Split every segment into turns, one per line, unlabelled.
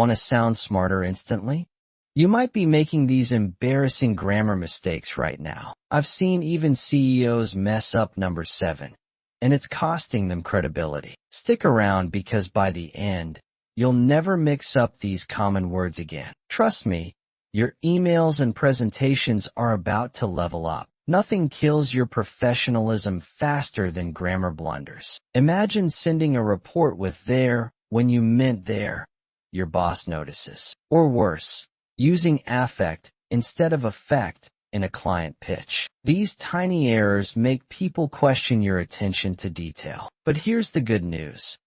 Want to sound smarter instantly? You might be making these embarrassing grammar mistakes right now. I've seen even CEOs mess up number 7, and it's costing them credibility. Stick around because by the end, you'll never mix up these common words again. Trust me, your emails and presentations are about to level up. Nothing kills your professionalism faster than grammar blunders. Imagine sending a report with there when you meant there. Your boss notices. Or worse, using affect instead of effect in a client pitch. These tiny errors make people question your attention to detail. But here's the good news.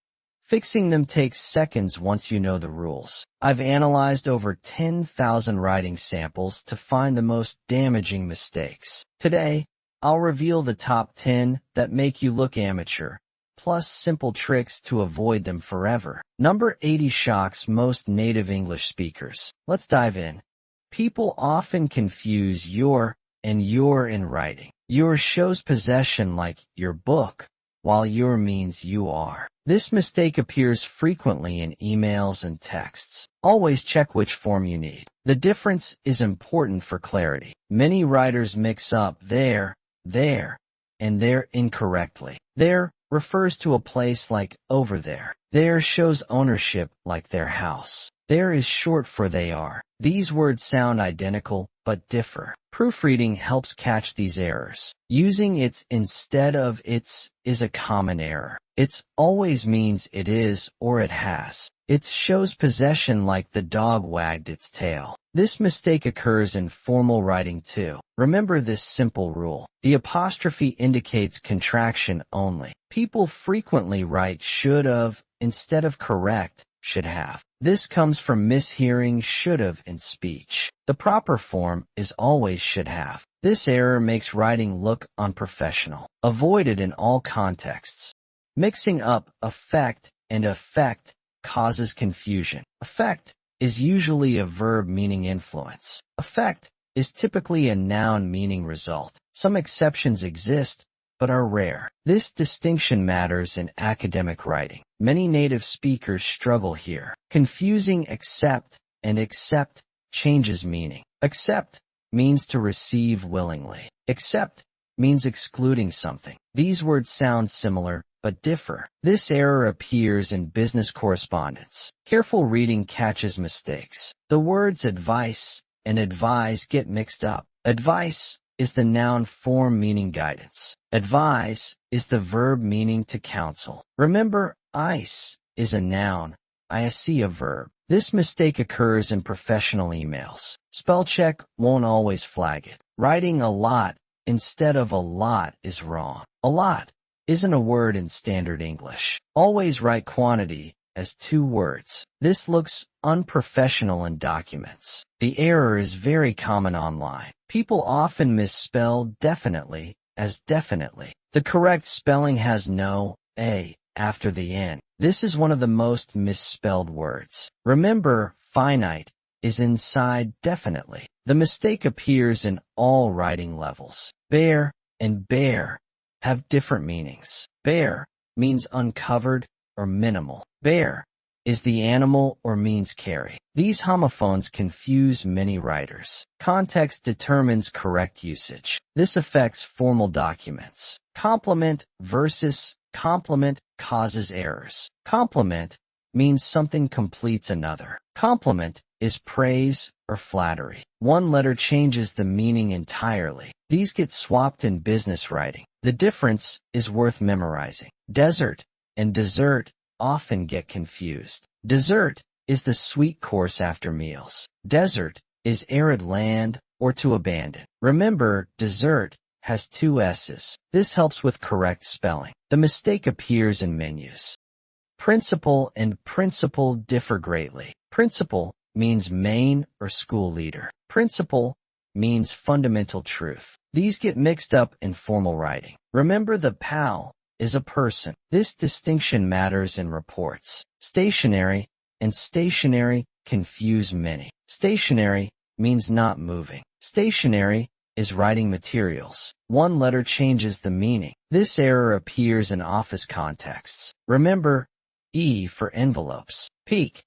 Fixing them takes seconds once you know the rules. I've analyzed over 10,000 writing samples to find the most damaging mistakes. Today, I'll reveal the top 10 that make you look amateur, plus simple tricks to avoid them forever. Number 80 shocks most native English speakers. Let's dive in. People often confuse your and your in writing. Your shows possession like your book, while your means you are. This mistake appears frequently in emails and texts. Always check which form you need. The difference is important for clarity. Many writers mix up there, and there incorrectly. There refers to a place like over there. There shows ownership like their house. There is short for they are. These words sound identical but differ. Proofreading helps catch these errors. Using its instead of its is a common error. It's always means it is or it has. It shows possession like the dog wagged its tail. This mistake occurs in formal writing too. Remember this simple rule. The apostrophe indicates contraction only. People frequently write should have instead of correct should have. This comes from mishearing should have in speech. The proper form is always should have. This error makes writing look unprofessional. Avoid it in all contexts. Mixing up affect and effect causes confusion. Affect is usually a verb meaning influence. Effect is typically a noun meaning result. Some exceptions exist, but are rare. This distinction matters in academic writing. Many native speakers struggle here. Confusing accept and accept changes meaning. Accept means to receive willingly. Accept means excluding something. These words sound similar, but differ. This error appears in business correspondence. Careful reading catches mistakes. The words advice and advise get mixed up. Advice is the noun form meaning guidance. Advise is the verb meaning to counsel. Remember, ice is a noun, ISE a verb. This mistake occurs in professional emails. Spell check won't always flag it. Writing a lot instead of a lot is wrong. A lot isn't a word in standard English. Always write quantity as 2 words. This looks unprofessional in documents. The error is very common online. People often misspell definitely as definitely. The correct spelling has no a after the n. This is one of the most misspelled words. Remember, finite is inside definitely. The mistake appears in all writing levels. Bare and bare have different meanings. Bare means uncovered or minimal. Bare is the animal or means carry. These homophones confuse many writers. Context determines correct usage. This affects formal documents. Complement versus complement causes errors. Compliment means something completes another. Compliment is praise or flattery. One letter changes the meaning entirely. These get swapped in business writing. The difference is worth memorizing. Desert and dessert often get confused. Dessert is the sweet course after meals. Desert is arid land or to abandon. Remember, dessert has 2 S's. This helps with correct spelling. The mistake appears in menus. Principal and principal differ greatly. Principal means main or school leader. Principle means fundamental truth. These get mixed up in formal writing. Remember, the pal is a person. This distinction matters in reports. Stationary and stationary confuse many. Stationary means not moving. Stationary is writing materials. One letter changes the meaning. This error appears in office contexts. Remember, E for envelopes. Peak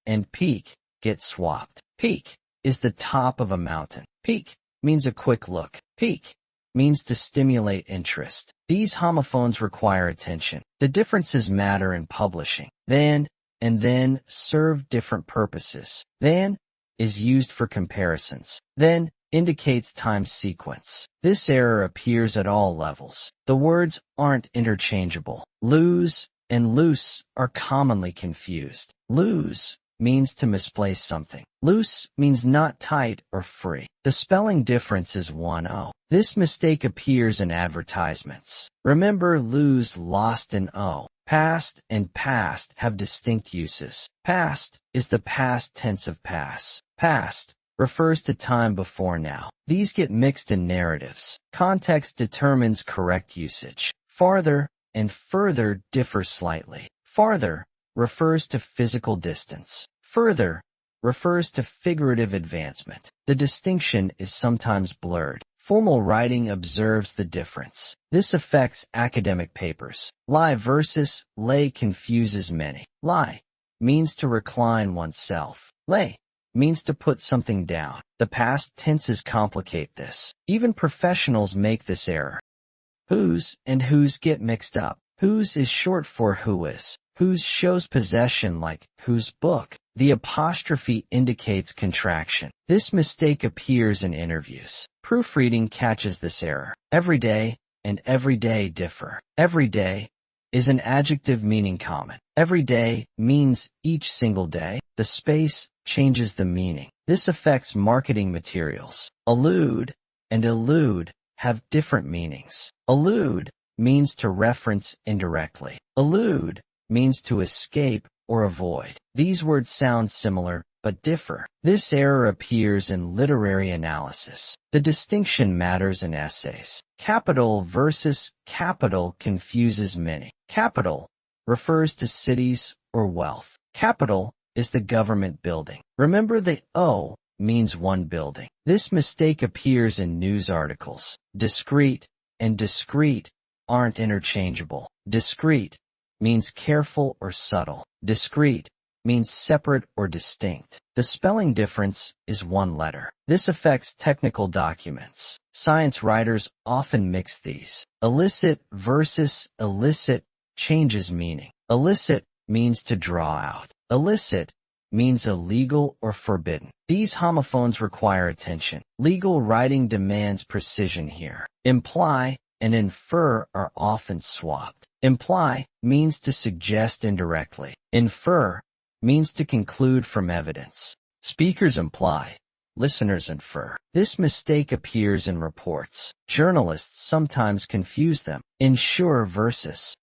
and peak get swapped. Peak is the top of a mountain. Peak means a quick look. Peak means to stimulate interest. These homophones require attention. The differences matter in publishing. Than and then serve different purposes. Than is used for comparisons. Then indicates time sequence. This error appears at all levels. The words aren't interchangeable. Lose and loose are commonly confused. Lose means to misplace something. Loose means not tight or free. The spelling difference is 1-0. This mistake appears in advertisements. Remember, lose, lost, and o. Past and past have distinct uses. Past is the past tense of pass. Past refers to time before now. These get mixed in narratives. Context determines correct usage. Farther and further differ slightly. Farther refers to physical distance. Further refers to figurative advancement. The distinction is sometimes blurred. Formal writing observes the difference. This affects academic papers. Lie versus lay confuses many. Lie means to recline oneself. Lay means to put something down. The past tenses complicate this. Even professionals make this error. Whose and whose get mixed up. Whose is short for who is. Whose shows possession like whose book. The apostrophe indicates contraction. This mistake appears in interviews. Proofreading catches this error. Everyday and everyday differ. Everyday is an adjective meaning common. Everyday means each single day. The space changes the meaning. This affects marketing materials. Allude and elude have different meanings. Allude means to reference indirectly. Elude means to escape or avoid. These words sound similar but differ. This error appears in literary analysis. The distinction matters in essays. Capital versus capital confuses many. Capital refers to cities or wealth. Capital is the government building. Remember, the O means one building. This mistake appears in news articles. Discreet and discreet aren't interchangeable. Discreet means careful or subtle. Discreet means separate or distinct. The spelling difference is one letter. This affects technical documents. Science writers often mix these. Illicit versus illicit changes meaning. Illicit means to draw out. Illicit means illegal or forbidden. These homophones require attention. Legal writing demands precision here. Imply and infer are often swapped. Imply means to suggest indirectly. Infer means to conclude from evidence. Speakers imply, listeners infer. This mistake appears in reports. Journalists sometimes confuse them. Ensure versus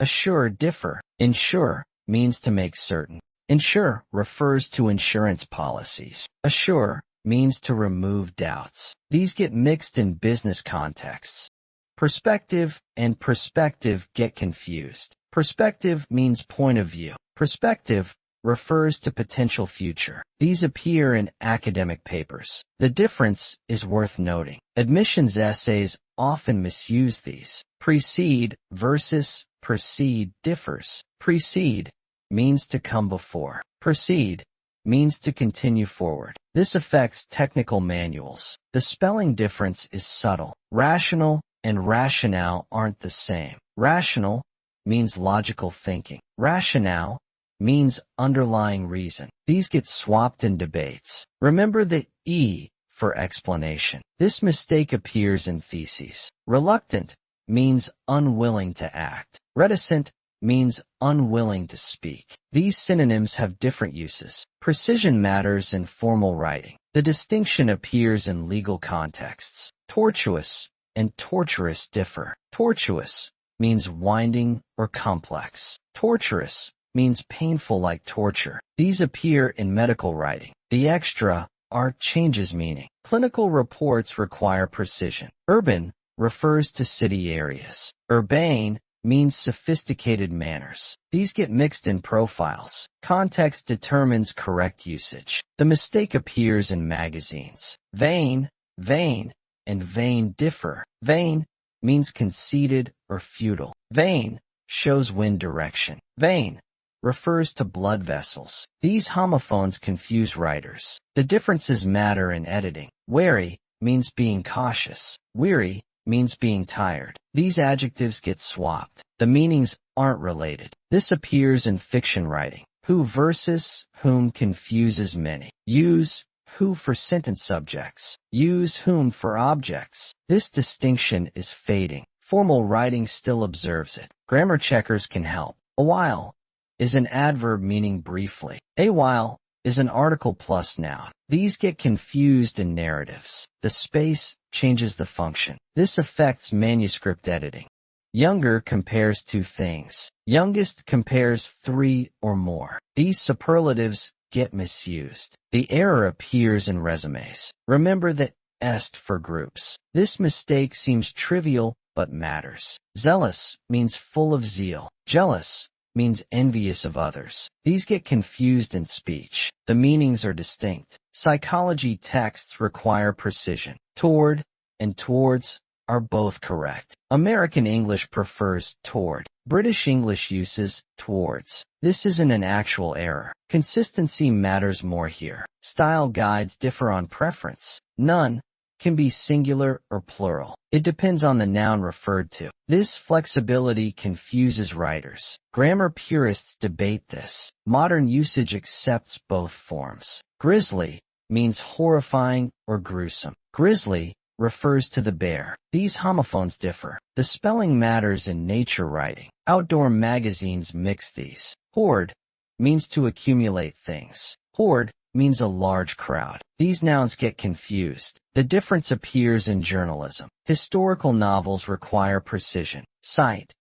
assure differ. Ensure means to make certain. Ensure refers to insurance policies. Assure means to remove doubts. These get mixed in business contexts. Perspective and perspective get confused. Perspective means point of view. Perspective refers to potential future. These appear in academic papers. The difference is worth noting. Admissions essays often misuse these. Precede versus proceed differs. Precede means to come before. Proceed means to continue forward. This affects technical manuals. The spelling difference is subtle. Rational and rationale aren't the same. Rational means logical thinking. Rationale means underlying reason. These get swapped in debates. Remember the E for explanation. This mistake appears in theses. Reluctant means unwilling to act. Reticent means unwilling to speak. These synonyms have different uses. Precision matters in formal writing. The distinction appears in legal contexts. Tortuous and torturous differ. Tortuous means winding or complex. Torturous means painful like torture. These appear in medical writing. The extra R changes meaning. Clinical reports require precision. Urban refers to city areas. Urbane means sophisticated manners. These get mixed in profiles. Context determines correct usage. The mistake appears in magazines. Vain, and vain differ. Vain means conceited or futile. Vain shows wind direction. Vain refers to blood vessels. These homophones confuse writers. The differences matter in editing. Wary means being cautious. Weary means being tired. These adjectives get swapped. The meanings aren't related. This appears in fiction writing. Who versus whom confuses many. Use who for sentence subjects. Use whom for objects. This distinction is fading. Formal writing still observes it. Grammar checkers can help. A while is an adverb meaning briefly. A while is an article plus noun. These get confused in narratives. The space changes the function. This affects manuscript editing. Younger compares two things. Youngest compares three or more. These superlatives get misused. The error appears in resumes. Remember the est for groups. This mistake seems trivial but matters. Zealous means full of zeal. Jealous means envious of others. These get confused in speech. The meanings are distinct. Psychology texts require precision. Toward and towards are both correct. American English prefers toward. British English uses towards. This isn't an actual error. Consistency matters more here. Style guides differ on preference. None can be singular or plural. It depends on the noun referred to. This flexibility confuses writers. Grammar purists debate this. Modern usage accepts both forms. Grisly means horrifying or gruesome. Grizzly refers to the bear. These homophones differ. The spelling matters in nature writing. Outdoor magazines mix these. Hoard means to accumulate things. Horde means a large crowd. These nouns get confused. The difference appears in journalism. Historical novels require precision. Cite,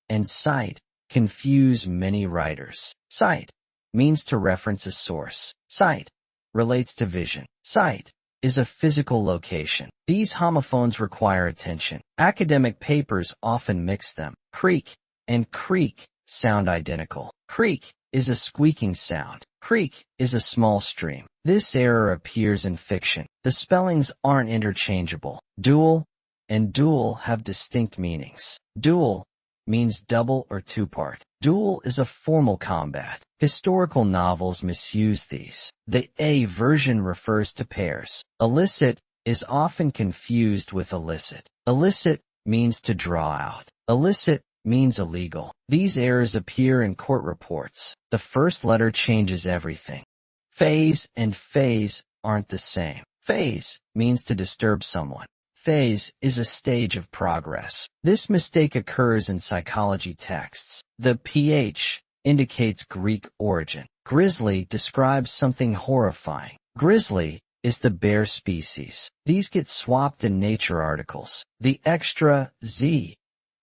and cite confuse many writers. Cite means to reference a source. Cite relates to vision. Cite is a physical location. These homophones require attention. Academic papers often mix them. Creek and creek sound identical. Creek is a squeaking sound. Creek is a small stream. This error appears in fiction. The spellings aren't interchangeable. Duel and duel have distinct meanings. Duel means double or two-part. Duel is a formal combat. Historical novels misuse these. The A version refers to pairs. Illicit is often confused with illicit. Illicit means to draw out. Illicit means illegal. These errors appear in court reports. The first letter changes everything. Phase and phase aren't the same. Phase means to disturb someone. Phase is a stage of progress. This mistake occurs in psychology texts. The PH indicates Greek origin. Grizzly describes something horrifying. Grizzly is the bear species. These get swapped in nature articles. The extra Z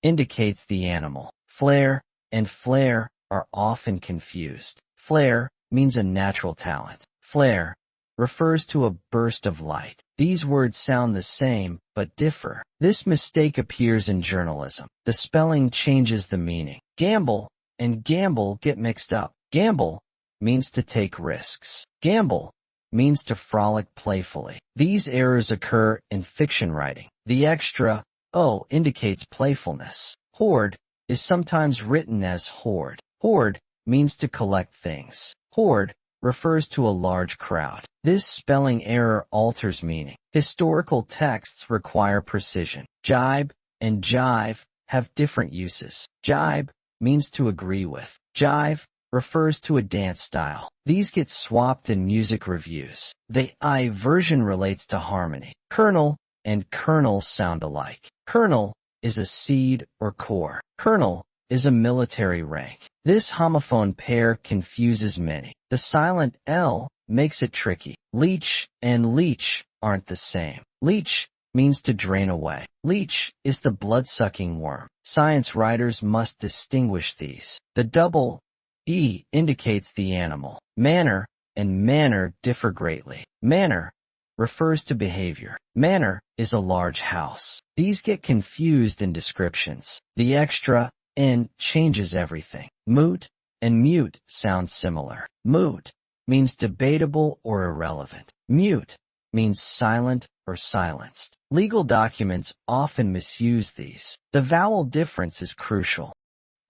indicates the animal. Flare and flare are often confused. Flare means a natural talent. Flare refers to a burst of light. These words sound the same, but differ. This mistake appears in journalism. The spelling changes the meaning. Gamble and gamble get mixed up. Gamble means to take risks. Gamble means to frolic playfully. These errors occur in fiction writing. The extra O indicates playfulness. Hoard is sometimes written as hoard. Hoard means to collect things. Hoard refers to a large crowd. This spelling error alters meaning. Historical texts require precision. Jibe and jive have different uses. Jibe means to agree with. Jive refers to a dance style. These get swapped in music reviews. The I version relates to harmony. Colonel and colonel sound alike. Colonel is a seed or core. Colonel is a military rank. This homophone pair confuses many. The silent L makes it tricky. Leech and leech aren't the same. Leech means to drain away. Leech is the blood-sucking worm. Science writers must distinguish these. The double E indicates the animal. Manner and manner differ greatly. Manner refers to behavior. Manor is a large house. These get confused in descriptions. The extra N changes everything. Moot and mute sound similar. Moot means debatable or irrelevant. Mute means silent or silenced. Legal documents often misuse these. The vowel difference is crucial.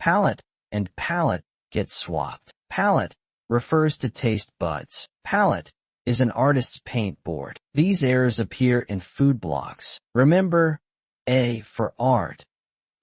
Palate and palate get swapped. Palette refers to taste buds. Palette is an artist's paint board. These errors appear in food blogs. Remember, A for art,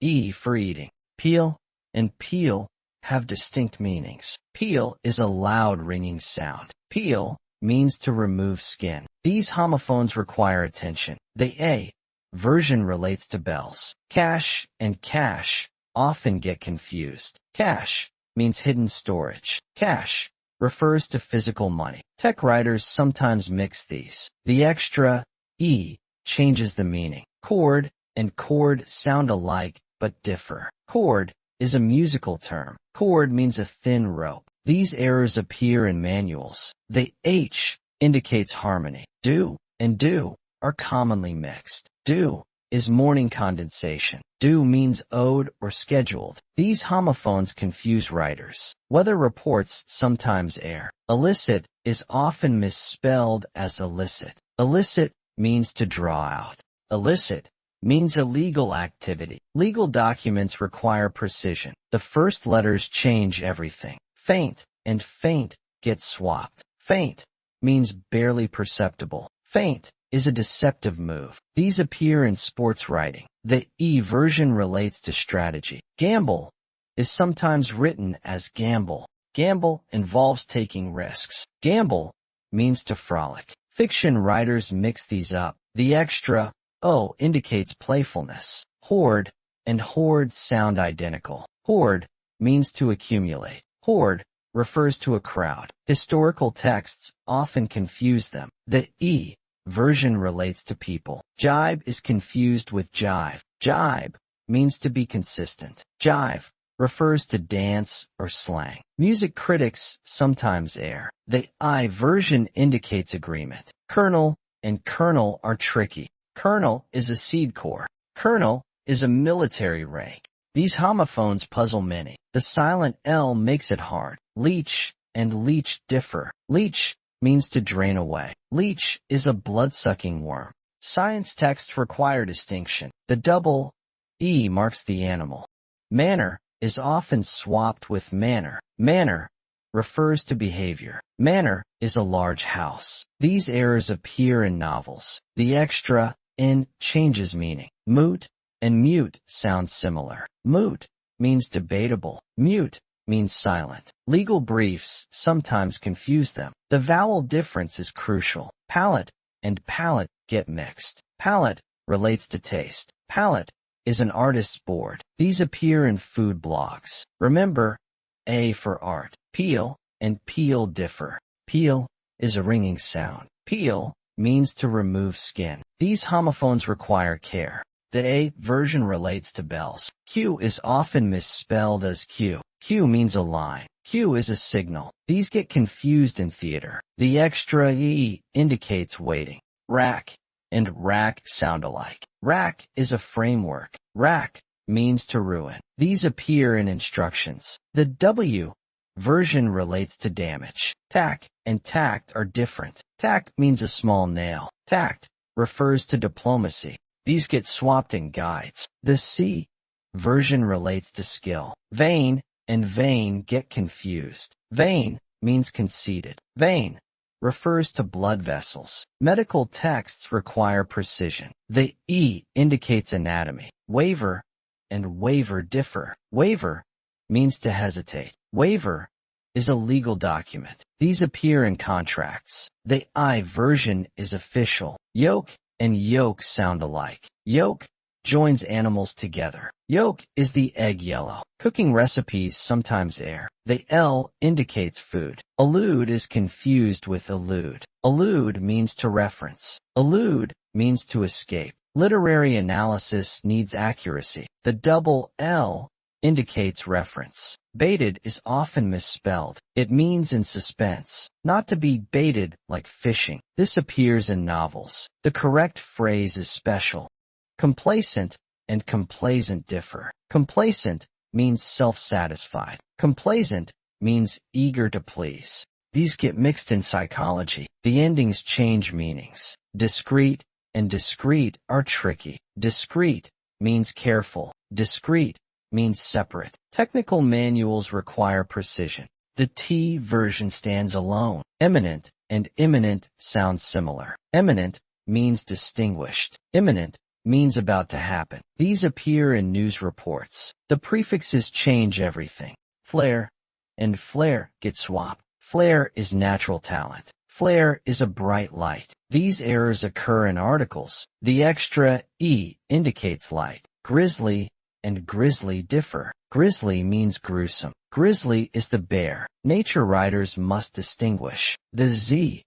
E for eating. Peel and peel have distinct meanings. Peel is a loud ringing sound. Peel means to remove skin. These homophones require attention. The A version relates to bells. Cache and cache often get confused. Cache means hidden storage. Cash refers to physical money. Tech writers sometimes mix these. The extra E changes the meaning. Chord and chord sound alike but differ. Chord is a musical term. Chord means a thin rope. These errors appear in manuals. The H indicates harmony. Do and do are commonly mixed. Do is morning condensation. Do means owed or scheduled. These homophones confuse writers. Weather reports sometimes err. Illicit is often misspelled as illicit. Illicit means to draw out. Illicit means illegal activity. Legal documents require precision. The first letters change everything. Faint and faint get swapped. Faint means barely perceptible. Faint is a deceptive move. These appear in sports writing. The E version relates to strategy. Gamble is sometimes written as gamble. Gamble involves taking risks. Gamble means to frolic. Fiction writers mix these up. The extra O indicates playfulness. Hoard and hoard sound identical. Hoard means to accumulate. Hoard refers to a crowd. Historical texts often confuse them. The E version relates to people. Jibe is confused with jive. Jibe means to be consistent. Jive refers to dance or slang. Music critics sometimes err. The I version indicates agreement. Colonel and colonel are tricky. Colonel is a seed corps. Colonel is a military rank. These homophones puzzle many. The silent L makes it hard. Leech and leech differ. Leech means to drain away. Leech is a blood-sucking worm. Science texts require distinction. The double E marks the animal. Manner is often swapped with manner. Manner refers to behavior. Manor is a large house. These errors appear in novels. The extra N changes meaning. Moot and mute sound similar. Moot means debatable. Mute means silent. Legal briefs sometimes confuse them. The vowel difference is crucial. Palate and palette get mixed. Palate relates to taste. Palette is an artist's board. These appear in food blogs. Remember, A for art. Peel and peel differ. Peel is a ringing sound. Peel means to remove skin. These homophones require care. The A version relates to bells. Q is often misspelled as Q. Q means a line. Q is a signal. These get confused in theater. The extra E indicates waiting. Rack and rack sound alike. Rack is a framework. Rack means to ruin. These appear in instructions. The W version relates to damage. Tack and tact are different. Tack means a small nail. Tact refers to diplomacy. These get swapped in guides. The C version relates to skill. Vein and vein get confused. Vein means conceited. Vein refers to blood vessels. Medical texts require precision. The E indicates anatomy. Waiver and waiver differ. Waiver means to hesitate. Waiver is a legal document. These appear in contracts. The I version is official. Yolk and yolk sound alike. Yolk joins animals together. Yolk is the egg yellow. Cooking recipes sometimes err. The L indicates food. Allude is confused with elude. Allude means to reference. Elude means to escape. Literary analysis needs accuracy. The double L indicates reference. Baited is often misspelled. It means in suspense. Not to be baited like fishing. This appears in novels. The correct phrase is special. Complacent and complaisant differ. Complacent means self-satisfied. Complaisant means eager to please. These get mixed in psychology. The endings change meanings. Discreet and discreet are tricky. Discreet means careful. Discreet means separate. Technical manuals require precision. The T version stands alone. Eminent and imminent sound similar. Eminent means distinguished. Imminent means about to happen. These appear in news reports. The prefixes change everything. Flair and flare get swapped. Flare is natural talent. Flare is a bright light. These errors occur in articles. The extra E indicates light. Grizzly and grizzly differ. Grizzly means gruesome. Grizzly is the bear. Nature writers must distinguish. The Z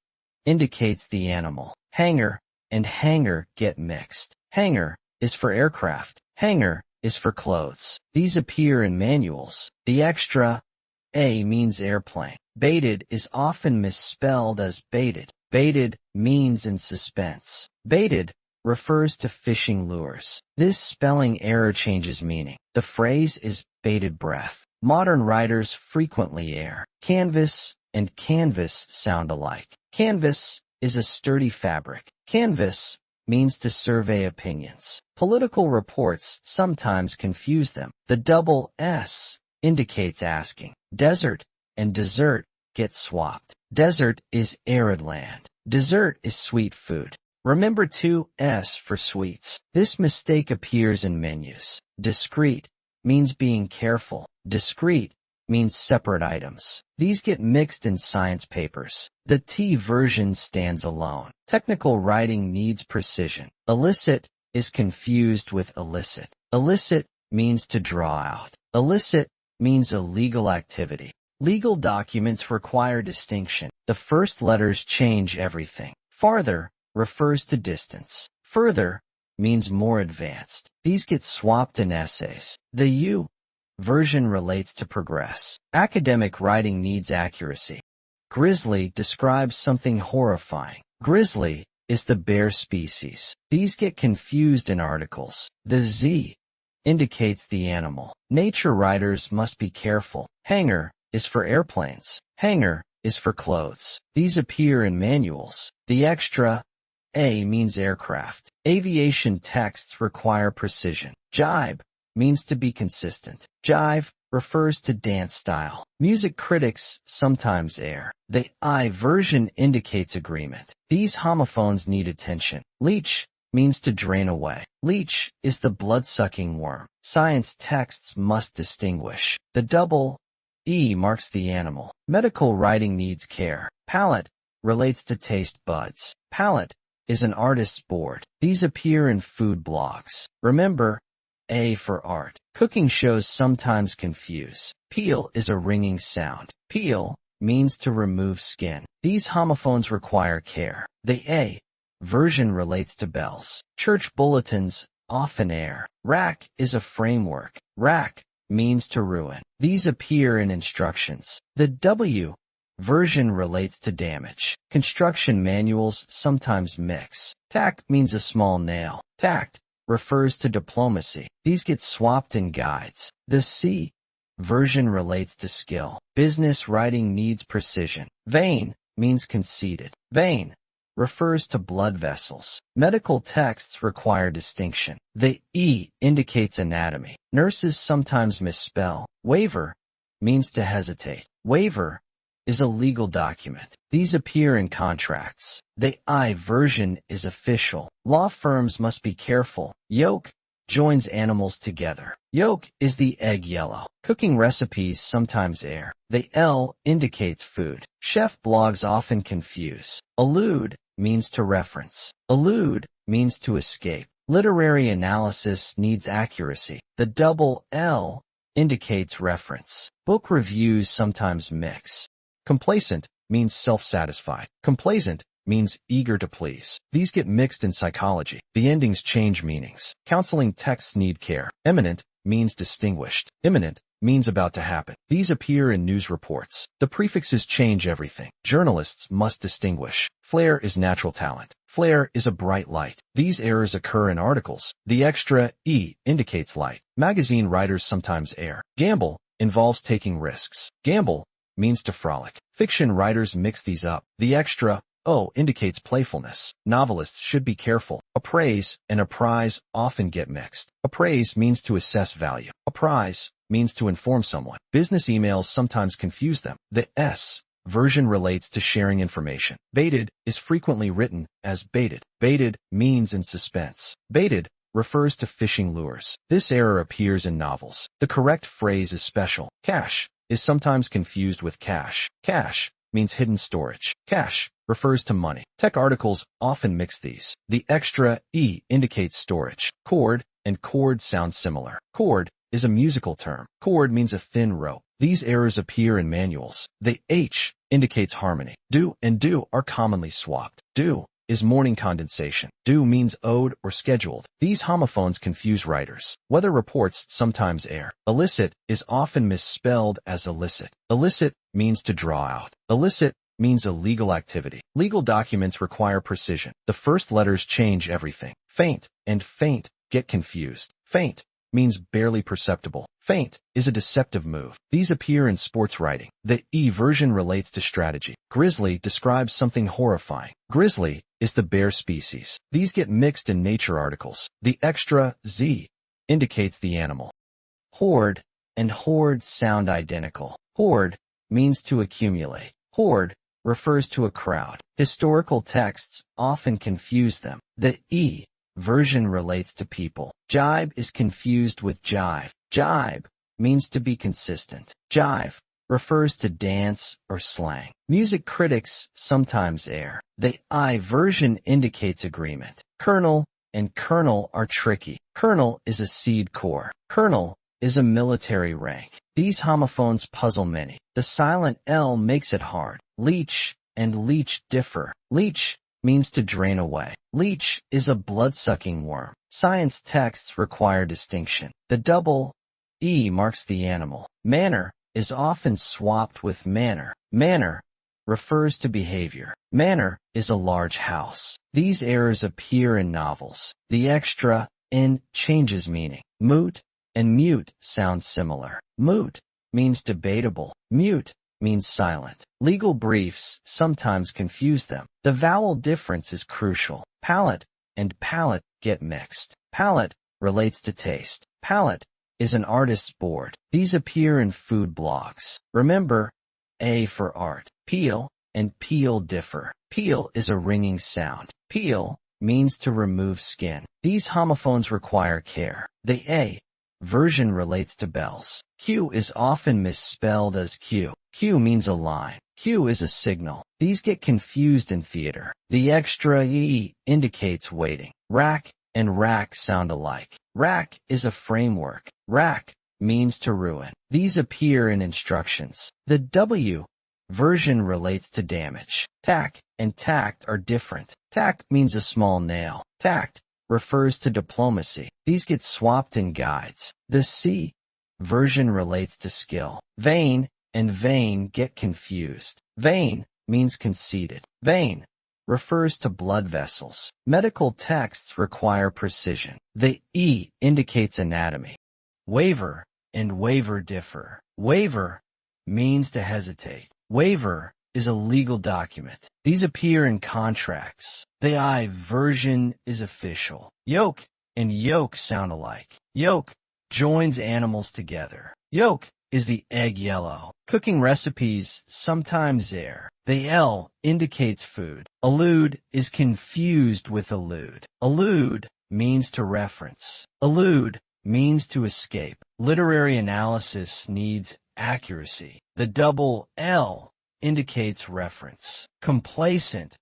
indicates the animal. Hangar and hangar get mixed. Hangar is for aircraft. Hangar is for clothes. These appear in manuals. The extra A means airplane. Baited is often misspelled as baited. Baited means in suspense. Baited refers to fishing lures. This spelling error changes meaning. The phrase is bated breath. Modern writers frequently err. Canvas and canvas sound alike. Canvas is a sturdy fabric. Canvas means to survey opinions. Political reports sometimes confuse them. The double S indicates asking. Desert and dessert get swapped. Desert is arid land. Dessert is sweet food. Remember 2S for sweets. This mistake appears in menus. Discreet means being careful. Discrete means separate items. These get mixed in science papers. The T version stands alone. Technical writing needs precision. Illicit is confused with illicit. Illicit means to draw out. Illicit means illegal activity. Legal documents require distinction. The first letters change everything. Farther refers to distance. Further means more advanced. These get swapped in essays. The U version relates to progress. Academic writing needs accuracy. Grizzly describes something horrifying. Grizzly is the bear species. These get confused in articles. The Z indicates the animal. Nature writers must be careful. Hangar is for airplanes. Hangar is for clothes. These appear in manuals. The extra A means aircraft. Aviation texts require precision. Jibe means to be consistent. Jive refers to dance style. Music critics sometimes err. The I version indicates agreement. These homophones need attention. Leech means to drain away. Leech is the blood-sucking worm. Science texts must distinguish. The double E marks the animal. Medical writing needs care. Palate relates to taste buds. Palate is an artist's board. These appear in food blogs. Remember, A for art. Cooking shows sometimes confuse. Peel is a ringing sound. Peel means to remove skin. These homophones require care. The A version relates to bells. Church bulletins often err. Rack is a framework. Rack means to ruin. These appear in instructions. The W version relates to damage. Construction manuals sometimes mix. Tack means a small nail. Tact refers to diplomacy. These get swapped in guides. The C version relates to skill. Business writing needs precision. Vein means conceited. Vein refers to blood vessels. Medical texts require distinction. The E indicates anatomy. Nurses sometimes misspell. Waiver means to hesitate. Waiver is a legal document. These appear in contracts. The I version is official. Law firms must be careful. Yolk joins animals together. Yolk is the egg yellow. Cooking recipes sometimes err. The L indicates food. Chef blogs often confuse. Allude means to reference. Allude means to escape. Literary analysis needs accuracy. The double L indicates reference. Book reviews sometimes mix. Complacent means self-satisfied. Complacent means eager to please. These get mixed in psychology. The endings change meanings. Counseling texts need care. Eminent means distinguished. Imminent means about to happen. These appear in news reports. The prefixes change everything. Journalists must distinguish. Flair is natural talent. Flair is a bright light. These errors occur in articles. The extra E indicates light. Magazine writers sometimes err. Gamble involves taking risks. Gamble means to frolic. Fiction writers mix these up. The extra O indicates playfulness. Novelists should be careful. Appraise and apprise often get mixed. Appraise means to assess value. Apprise means to inform someone. Business emails sometimes confuse them. The S version relates to sharing information. Baited is frequently written as baited. Baited means in suspense. Baited refers to fishing lures. This error appears in novels. The correct phrase is special. Cache is sometimes confused with cache. Cache means hidden storage. Cache refers to money. Tech articles often mix these. The extra E indicates storage. Chord and chord sound similar. Chord is a musical term. Chord means a thin rope. These errors appear in manuals. The H indicates harmony. Do and due are commonly swapped. Due is morning condensation. Due means owed or scheduled. These homophones confuse writers. Weather reports sometimes err. Illicit is often misspelled as illicit. Illicit means to draw out. Illicit means illegal activity. Legal documents require precision. The first letters change everything. Faint and faint get confused. Faint means barely perceptible. Faint is a deceptive move. These appear in sports writing. The E version relates to strategy. Grizzly describes something horrifying. Grizzly is the bear species. These get mixed in nature articles. The extra Z indicates the animal. Horde and horde sound identical. Horde means to accumulate. Horde refers to a crowd. Historical texts often confuse them. The E version relates to people. Jibe is confused with jive. Jibe means to be consistent. Jive refers to dance or slang. Music critics sometimes err. The I version indicates agreement. Colonel and colonel are tricky. Colonel is a seed corps. Colonel is a military rank. These homophones puzzle many. The silent L makes it hard. Leech and leech differ. Leech means to drain away. Leech is a blood-sucking worm. Science texts require distinction. The double E marks the animal. Manner is often swapped with manner. Manner refers to behavior. Manor is a large house. These errors appear in novels. The extra N changes meaning. Moot and mute sound similar. Moot means debatable. Mute means silent. Legal briefs sometimes confuse them. The vowel difference is crucial. Palate and palette get mixed. Palate relates to taste. Palette is an artist's board. These appear in food blogs. Remember, A for art. Peel and peel differ. Peel is a ringing sound. Peel means to remove skin. These homophones require care. The A version relates to bells. Q is often misspelled as Q. Q means a line. Q is a signal. These get confused in theater. The extra E indicates waiting. Rack and rack sound alike. Rack is a framework. Rack means to ruin. These appear in instructions. The W version relates to damage. Tack and tact are different. Tack means a small nail. Tact refers to diplomacy. These get swapped in guides. The C version relates to skill. Vain and vain get confused. Vain means conceited. Vein refers to blood vessels. Medical texts require precision. The E indicates anatomy. Waiver and waiver differ. Waiver means to hesitate. Waiver is a legal document. These appear in contracts. The I version is official. Yolk and yolk sound alike. Yolk joins animals together. Yolk is the egg yellow. Cooking recipes sometimes err. The L indicates food. Allude is confused with allude. Allude means to reference. Allude means to escape. Literary analysis needs accuracy. The double L indicates reference. Complacent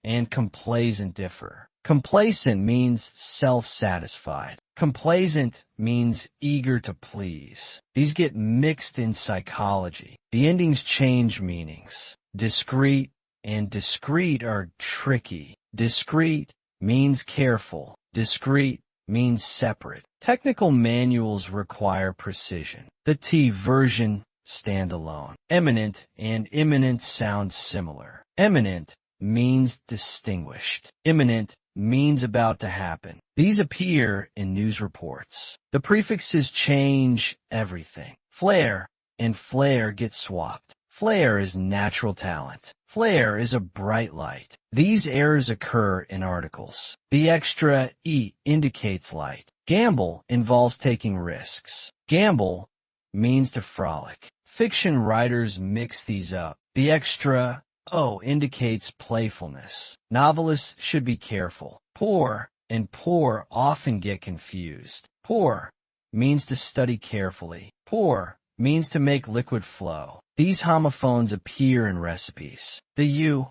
and complaisant differ. Complacent means self-satisfied. Complaisant means eager to please. These get mixed in psychology. The endings change meanings. Discreet and discreet are tricky. Discreet means careful. Discreet means separate. Technical manuals require precision. The T version stand alone. Eminent and imminent sound similar. Eminent means distinguished. Imminent means about to happen. These appear in news reports. The prefixes change everything. Flare and flare get swapped. Flare is natural talent. Flare is a bright light. These errors occur in articles. The extra E indicates light. Gamble involves taking risks. Gamble means to frolic. Fiction writers mix these up. The extra O indicates playfulness. Novelists should be careful. Pour and pour often get confused. Pour means to study carefully. Pour means to make liquid flow. These homophones appear in recipes. The U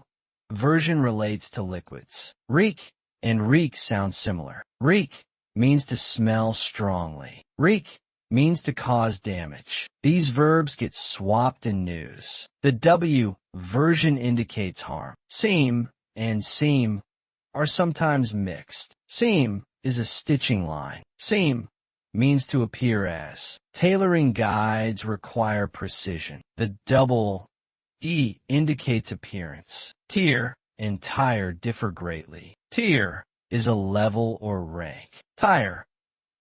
version relates to liquids. Reek and reek sound similar. Reek means to smell strongly. Reek means to cause damage. These verbs get swapped in news. The W version indicates harm. Seam and seam are sometimes mixed. Seam is a stitching line. Seam means to appear as. Tailoring guides require precision. The double E indicates appearance. Tier and tire differ greatly. Tier is a level or rank. Tire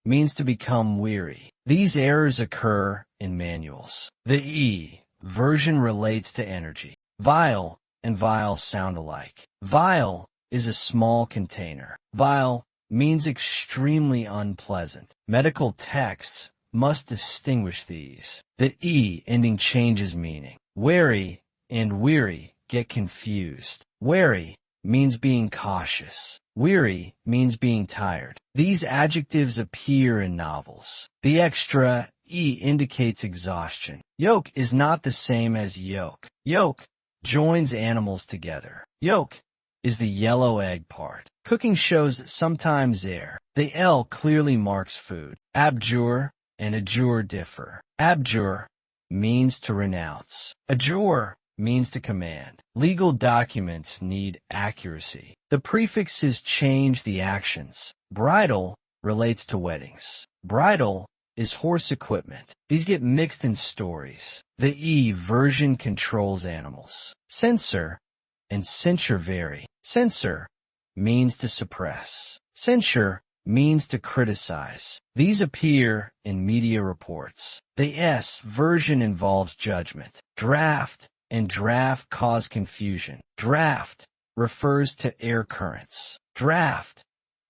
means to become weary. These errors occur in manuals. The E version relates to energy. Vial and vial sound alike. Vial is a small container. Vial means extremely unpleasant. Medical texts must distinguish these. The E ending changes meaning. Wary and weary get confused. Wary means being cautious. Weary means being tired. These adjectives appear in novels. The extra E indicates exhaustion. Yolk is not the same as yolk. Yolk joins animals together. Yolk is the yellow egg part. Cooking shows sometimes err. The L clearly marks food. Abjure and adjure differ. Abjure means to renounce. Adjure means to command. Legal documents need accuracy. The prefixes change the actions. Bridal relates to weddings. Bridle is horse equipment. These get mixed in stories. The E version controls animals. Censor and censure vary. Censor means to suppress. Censure means to criticize. These appear in media reports. The S version involves judgment. Draft and draft cause confusion. Draft refers to air currents. Draft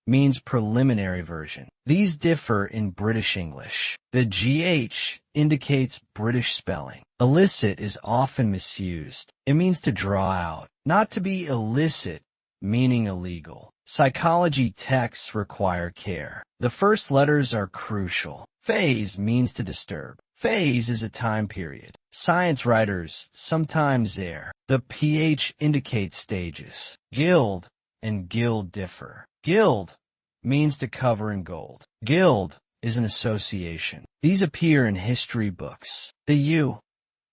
means preliminary version. These differ in British English. The GH indicates British spelling. Illicit is often misused. It means to draw out, not to be illicit, meaning illegal. Psychology texts require care. The first letters are crucial. Phase means to disturb. Phase is a time period. Science writers sometimes err. The PH indicates stages. Guild and guild differ. Guild means to cover in gold. Guild is an association. These appear in history books. The U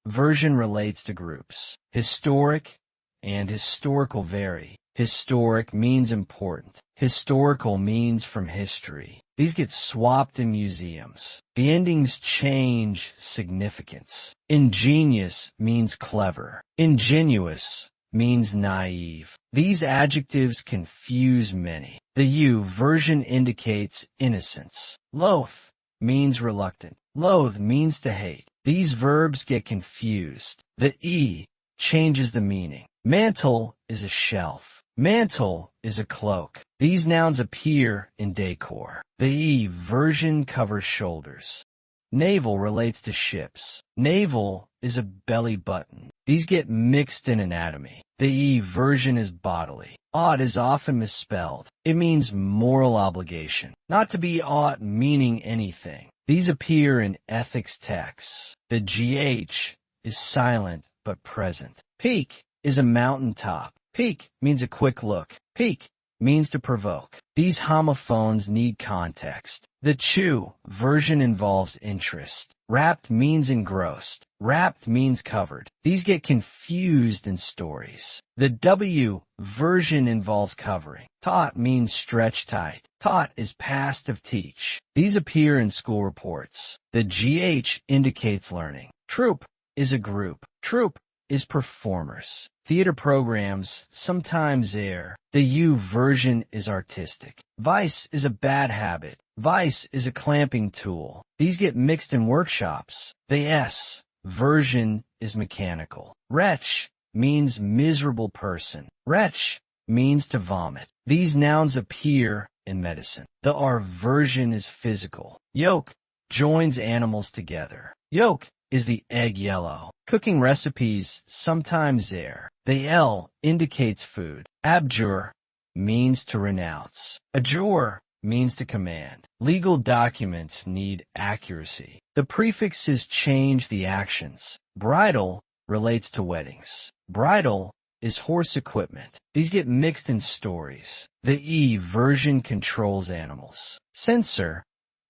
version relates to groups. Historic and historical vary. Historic means important. Historical means from history. These get swapped in museums. The endings change significance. Ingenious means clever. Ingenuous means naive. These adjectives confuse many. The U version indicates innocence. Loath means reluctant. Loathe means to hate. These verbs get confused. The E changes the meaning. Mantle is a shelf. Mantle is a cloak. These nouns appear in decor. The E version covers shoulders. Naval relates to ships. Naval is a belly button. These get mixed in anatomy. The E version is bodily. Ought is often misspelled. It means moral obligation. Not to be ought meaning anything. These appear in ethics texts. The GH is silent but present. Peak is a mountaintop. Peak means a quick look. Peak means to provoke. These homophones need context. The Chew version involves interest. Wrapped means engrossed. Wrapped means covered. These get confused in stories. The W version involves covering. Taught means stretch tight. Taught is past of teach. These appear in school reports. The GH indicates learning. Troupe is a group. Troupe is performers. Theater programs sometimes err. The U version is artistic. Vice is a bad habit. Vice is a clamping tool. These get mixed in workshops. The S version is mechanical. Wretch means miserable person. Wretch means to vomit. These nouns appear in medicine. The R version is physical. Yoke joins animals together. Yolk is the egg yellow. Cooking recipes sometimes there. The L indicates food. Abjure means to renounce. Adjure means to command. Legal documents need accuracy. The prefixes change the actions. Bridal relates to weddings. Bridle is horse equipment. These get mixed in stories. The E version controls animals. Censor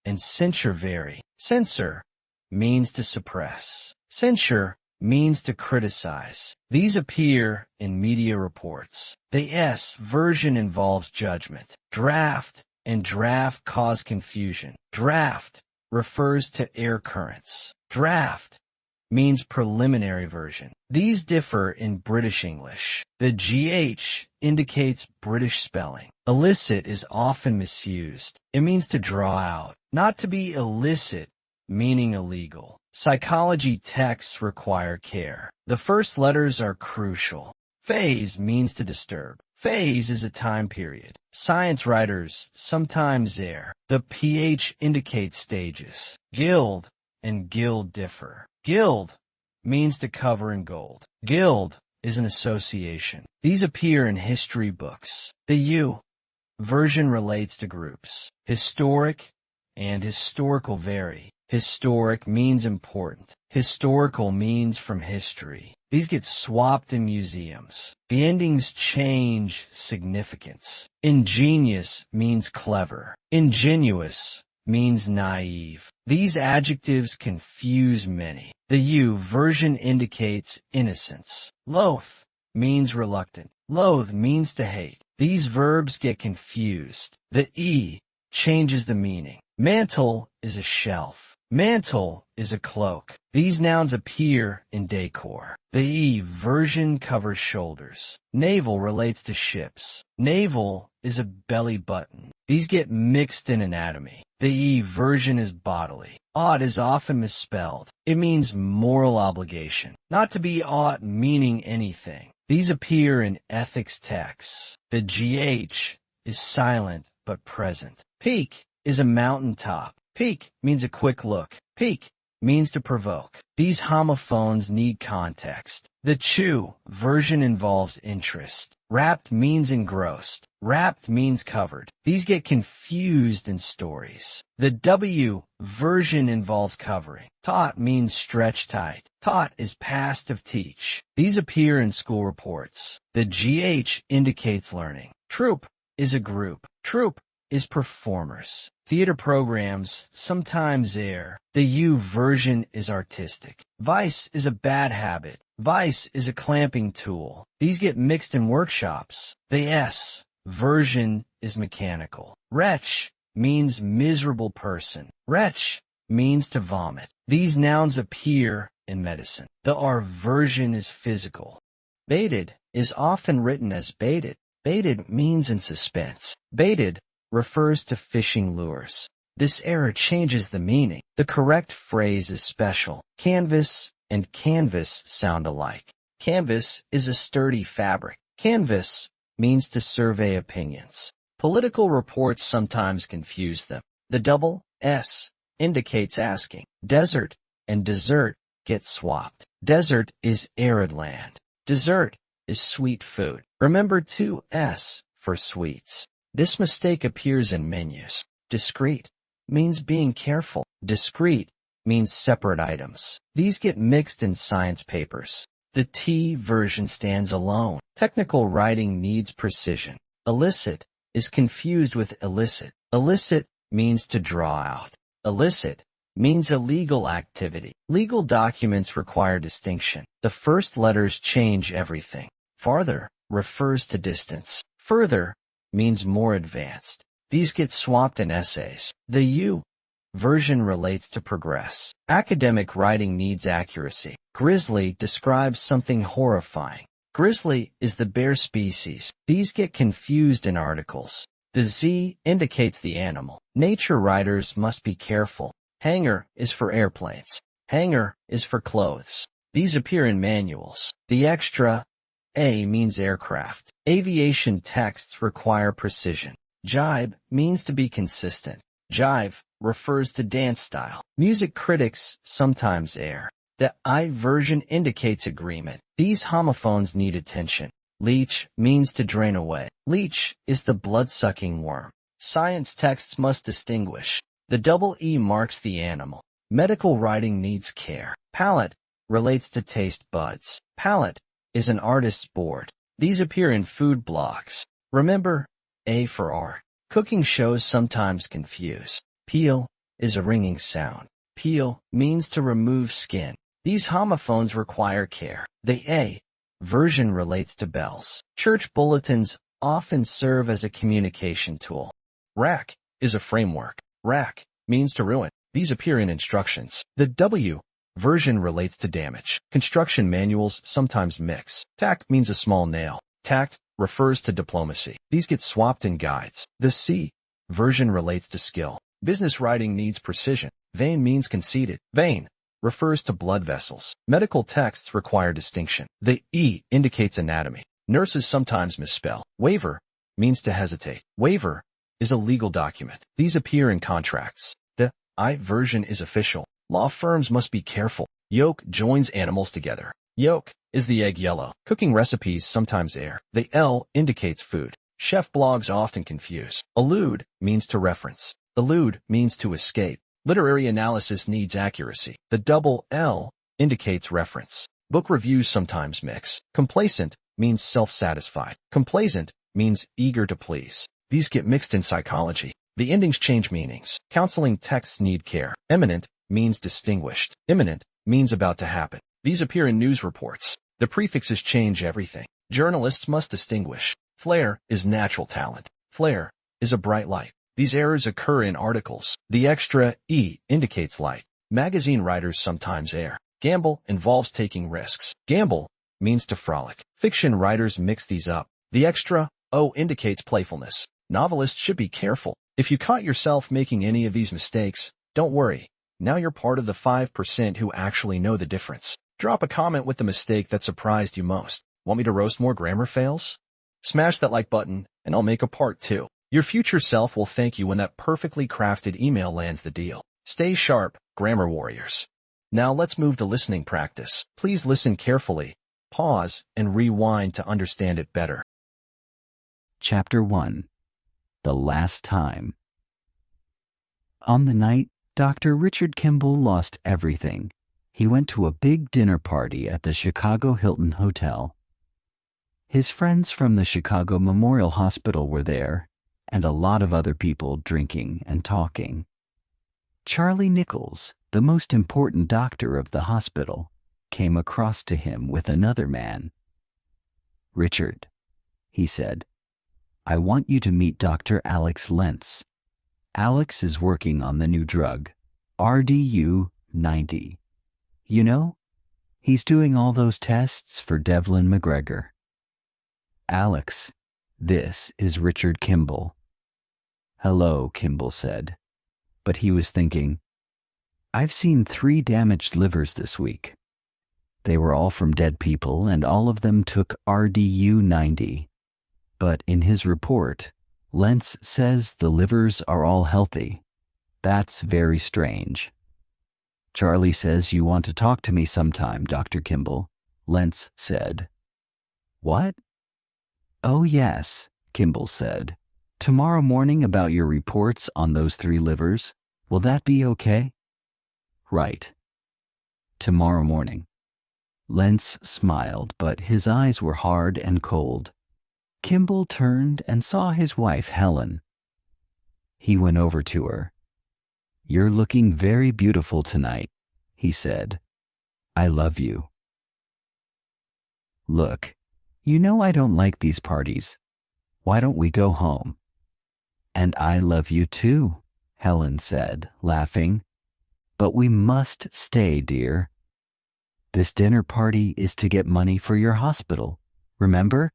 and censure vary. Censor means to suppress. Censure means to criticize. These appear in media reports. The S version involves judgment. Draft and draft cause confusion. Draft refers to air currents. Draft means preliminary version. These differ in British English. The GH indicates British spelling. Illicit is often misused. It means to draw out, not to be illicit, meaning illegal. Psychology texts require care. The first letters are crucial. Phase means to disturb. Phase is a time period. Science writers sometimes err. The PH indicates stages. Guild and guild differ. Guild means to cover in gold. Guild is an association. These appear in history books. The U version relates to groups. Historic and historical vary. Historic means important. Historical means from history. These get swapped in museums. The endings change significance. Ingenious means clever. Ingenuous means naive. These adjectives confuse many. The U version indicates innocence. Loath means reluctant. Loathe means to hate. These verbs get confused. The E changes the meaning. Mantle is a shelf. Mantle is a cloak. These nouns appear in decor. The E version covers shoulders. Naval relates to ships. Navel is a belly button. These get mixed in anatomy. The E version is bodily. Ought is often misspelled. It means moral obligation. Not to be ought meaning anything. These appear in ethics texts. The GH is silent but present. Peak is a mountaintop. Peek means a quick look. Peek means to provoke. These homophones need context. The Chew version involves interest. Wrapped means engrossed. Wrapped means covered. These get confused in stories. The W version involves covering. Taught means stretch tight. Taught is past of teach. These appear in school reports. The GH indicates learning. Troupe is a group. Troupe is performers. Theater programs sometimes err. The U version is artistic. Vice is a bad habit. Vice is a clamping tool. These get mixed in workshops. The S version is mechanical. Wretch means miserable person. Wretch means to vomit. These nouns appear in medicine. The R version is physical. Baited is often written as baited. Baited means in suspense. Baited refers to fishing lures. This error changes the meaning. The correct phrase is special. Canvas and canvas sound alike. Canvas is a sturdy fabric. Canvas means to survey opinions. Political reports sometimes confuse them. The double S indicates asking. Desert and dessert get swapped. Desert is arid land. Dessert is sweet food. Remember 2S for sweets. This mistake appears in menus. Discreet means being careful. Discrete means separate items. These get mixed in science papers. The T version stands alone. Technical writing needs precision. Illicit is confused with illicit. Illicit means to draw out. Illicit means illegal activity. Legal documents require distinction. The first letters change everything. Farther refers to distance. Further means more advanced. These get swapped in essays. The U version relates to progress. Academic writing needs accuracy. Grizzly describes something horrifying. Grizzly is the bear species. These get confused in articles. The Z indicates the animal. Nature writers must be careful. Hangar is for airplanes. Hangar is for clothes. These appear in manuals. The extra A means aircraft. Aviation texts require precision. Jibe means to be consistent. Jive refers to dance style. Music critics sometimes err. The I version indicates agreement. These homophones need attention. Leech means to drain away. Leech is the blood-sucking worm. Science texts must distinguish. The double E marks the animal. Medical writing needs care. Palate relates to taste buds. Palate is an artist's board. These appear in food blogs. Remember, A for art. Cooking shows sometimes confuse. Peel is a ringing sound. Peel means to remove skin. These homophones require care. The A version relates to bells. Church bulletins often serve as a communication tool. Rack is a framework. Rack means to ruin. These appear in instructions. The W version relates to damage. Construction manuals sometimes mix. Tack means a small nail. Tact refers to diplomacy. These get swapped in guides. The C version relates to skill. Business writing needs precision. Vein means conceited. Vein refers to blood vessels. Medical texts require distinction. The E indicates anatomy. Nurses sometimes misspell. Waiver means to hesitate. Waiver is a legal document. These appear in contracts. The I version is official. Law firms must be careful. Yolk joins animals together. Yolk is the egg yellow. Cooking recipes sometimes err. The L indicates food. Chef blogs often confuse. Allude means to reference. Elude means to escape. Literary analysis needs accuracy. The double L indicates reference. Book reviews sometimes mix. Complacent means self-satisfied. Complacent means eager to please. These get mixed in psychology. The endings change meanings. Counseling texts need care. Eminent means distinguished. Imminent means about to happen. These appear in news reports. The prefixes change everything. Journalists must distinguish. Flare is natural talent. Flare is a bright light. These errors occur in articles. The extra E indicates light. Magazine writers sometimes err. Gamble involves taking risks. Gamble means to frolic. Fiction writers mix these up. The extra O indicates playfulness. Novelists should be careful. If you caught yourself making any of these mistakes, don't worry. Now you're part of the 5% who actually know the difference. Drop a comment with the mistake that surprised you most. Want me to roast more grammar fails? Smash that like button, and I'll make a part 2. Your future self will thank you when that perfectly crafted email lands the deal. Stay sharp, grammar warriors. Now let's move to listening practice. Please listen carefully, pause, and rewind to understand it better.
Chapter 1. The Last Time. On the night Dr. Richard Kimble lost everything, he went to a big dinner party at the Chicago Hilton Hotel. His friends from the Chicago Memorial Hospital were there, and a lot of other people drinking and talking. Charlie Nichols, the most important doctor of the hospital, came across to him with another man. "Richard," he said, "I want you to meet Dr. Alex Lentz. Alex is working on the new drug, RDU-90. You know, he's doing all those tests for Devlin McGregor." "Alex, this is Richard Kimble." "Hello," Kimble said, but he was thinking, "I've seen 3 damaged livers this week. They were all from dead people, and all of them took RDU-90. But in his report, Lentz says the livers are all healthy. That's very strange." "Charlie says you want to talk to me sometime, Dr. Kimble," Lentz said. "What?" "Oh yes," Kimble said. "Tomorrow morning about your reports on those 3 livers. Will that be okay?" "Right. Tomorrow morning." Lentz smiled, but his eyes were hard and cold. Kimble turned and saw his wife, Helen. He went over to her. "You're looking very beautiful tonight," he said. "I love you." "Look, you know I don't like these parties. Why don't we go home?" "And I love you too," Helen said, laughing. "But we must stay, dear. This dinner party is to get money for your hospital, remember?"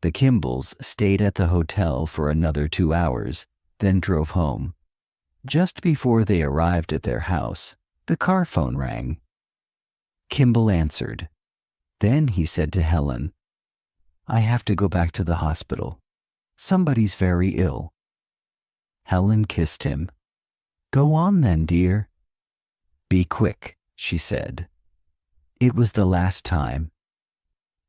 The Kimbles stayed at the hotel for another 2 hours, then drove home. Just before they arrived at their house, the car phone rang. Kimble answered. Then he said to Helen, "I have to go back to the hospital. Somebody's very ill." Helen kissed him. Go on then, dear. Be quick, she said. It was the last time.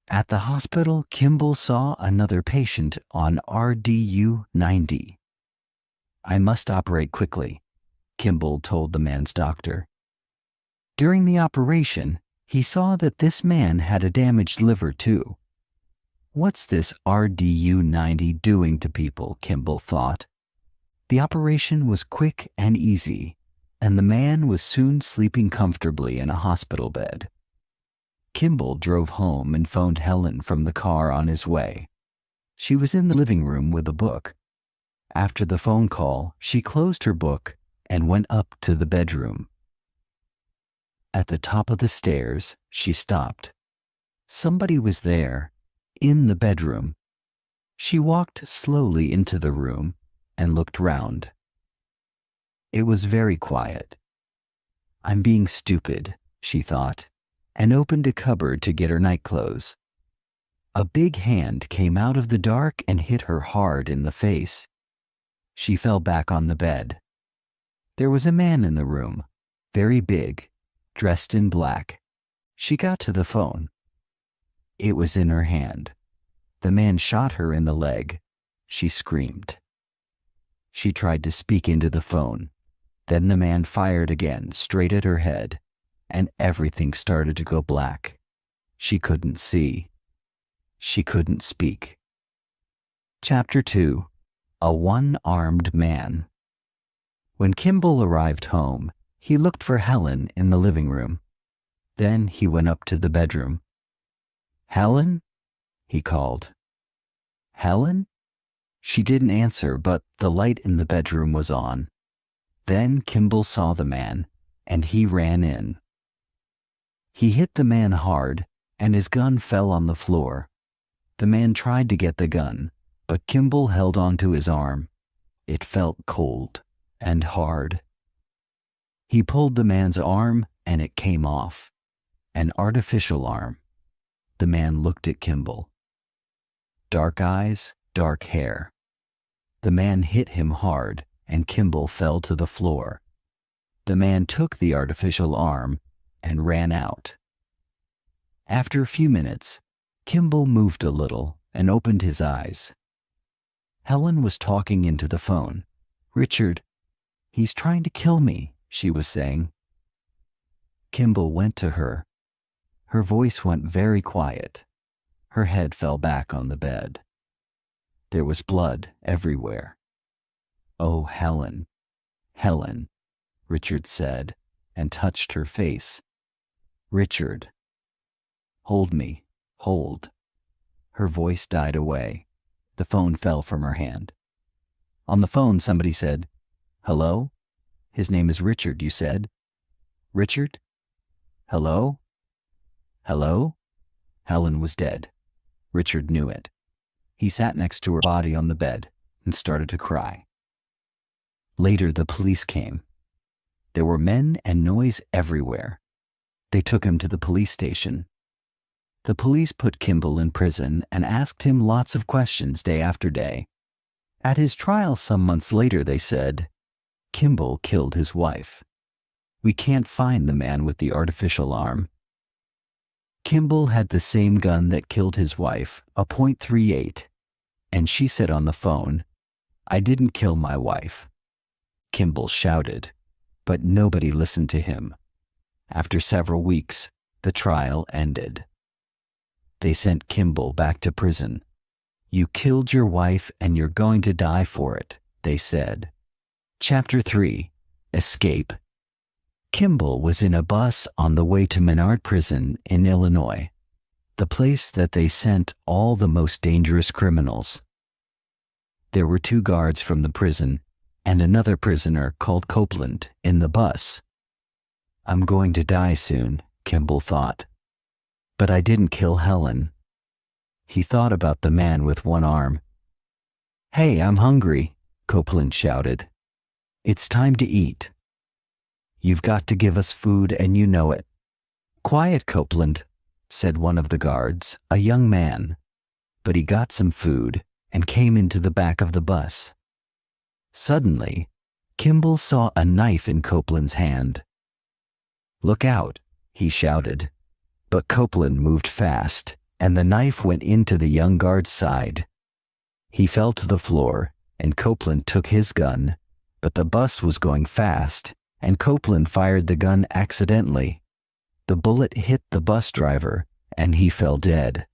At the hospital, Kimble saw another patient on RDU 90. I must operate quickly, Kimble told the man's doctor. During the operation, he saw that this man had a damaged liver too. What's this RDU 90 doing to people, Kimble thought. The operation was quick and easy, and the man was soon sleeping comfortably in a hospital bed. Kimble drove home and phoned Helen from the car on his way. She was in the living room with a book. After the phone call, she closed her book and went up to the bedroom. At the top of the stairs, she stopped. Somebody was there, in the bedroom. She walked slowly into the room and looked round. It was very quiet. I'm being stupid, she thought, and opened a cupboard to get her nightclothes. A big hand came out of the dark and hit her hard in the face. She fell back on the bed. There was a man in the room, very big, dressed in black. She got to the phone. It was in her hand. The man shot her in the leg. She screamed. She tried to speak into the phone. Then the man fired again, straight at her head, and everything started to go black. She couldn't see. She couldn't speak. Chapter 2. A One-Armed Man. When Kimble arrived home, he looked for Helen in the living room. Then he went up to the bedroom. Helen? He called. Helen? She didn't answer, but the light in the bedroom was on. Then Kimble saw the man, and he ran in. He hit the man hard, and his gun fell on the floor. The man tried to get the gun, but Kimble held onto his arm. It felt cold and hard. He pulled the man's arm, and it came off. An artificial arm. The man looked at Kimble. Dark eyes, dark hair. The man hit him hard, and Kimble fell to the floor. The man took the artificial arm and ran out. After a few minutes, Kimble moved a little and opened his eyes. Helen was talking into the phone. Richard, he's trying to kill me, she was saying. Kimble went to her. Her voice went very quiet. Her head fell back on the bed. There was blood everywhere. Oh, Helen, Helen, Richard said, and touched her face. Richard. Hold me, hold. Her voice died away. The phone fell from her hand. On the phone, somebody said, Hello? His name is Richard, you said. Richard? Hello? Hello? Helen was dead. Richard knew it. He sat next to her body on the bed and started to cry. Later, the police came. There were men and noise everywhere. They took him to the police station. The police put Kimble in prison and asked him lots of questions day after day. At his trial some months later, they said, Kimble killed his wife. We can't find the man with the artificial arm. Kimble had the same gun that killed his wife, a .38, and she said on the phone, I didn't kill my wife. Kimble shouted, but nobody listened to him. After several weeks, the trial ended. They sent Kimble back to prison. You killed your wife and you're going to die for it, they said. Chapter 3. Escape. Kimble was in a bus on the way to Menard Prison in Illinois, the place that they sent all the most dangerous criminals. There were 2 guards from the prison and another prisoner called Copeland in the bus. I'm going to die soon, Kimble thought. But I didn't kill Helen. He thought about the man with one arm. Hey, I'm hungry, Copeland shouted. It's time to eat. You've got to give us food and you know it. Quiet, Copeland, said one of the guards, a young man. But he got some food and came into the back of the bus. Suddenly, Kimble saw a knife in Copeland's hand. "Look out," he shouted. But Copeland moved fast, and the knife went into the young guard's side. He fell to the floor, and Copeland took his gun, but the bus was going fast, and Copeland fired the gun accidentally. The bullet hit the bus driver, and he fell dead.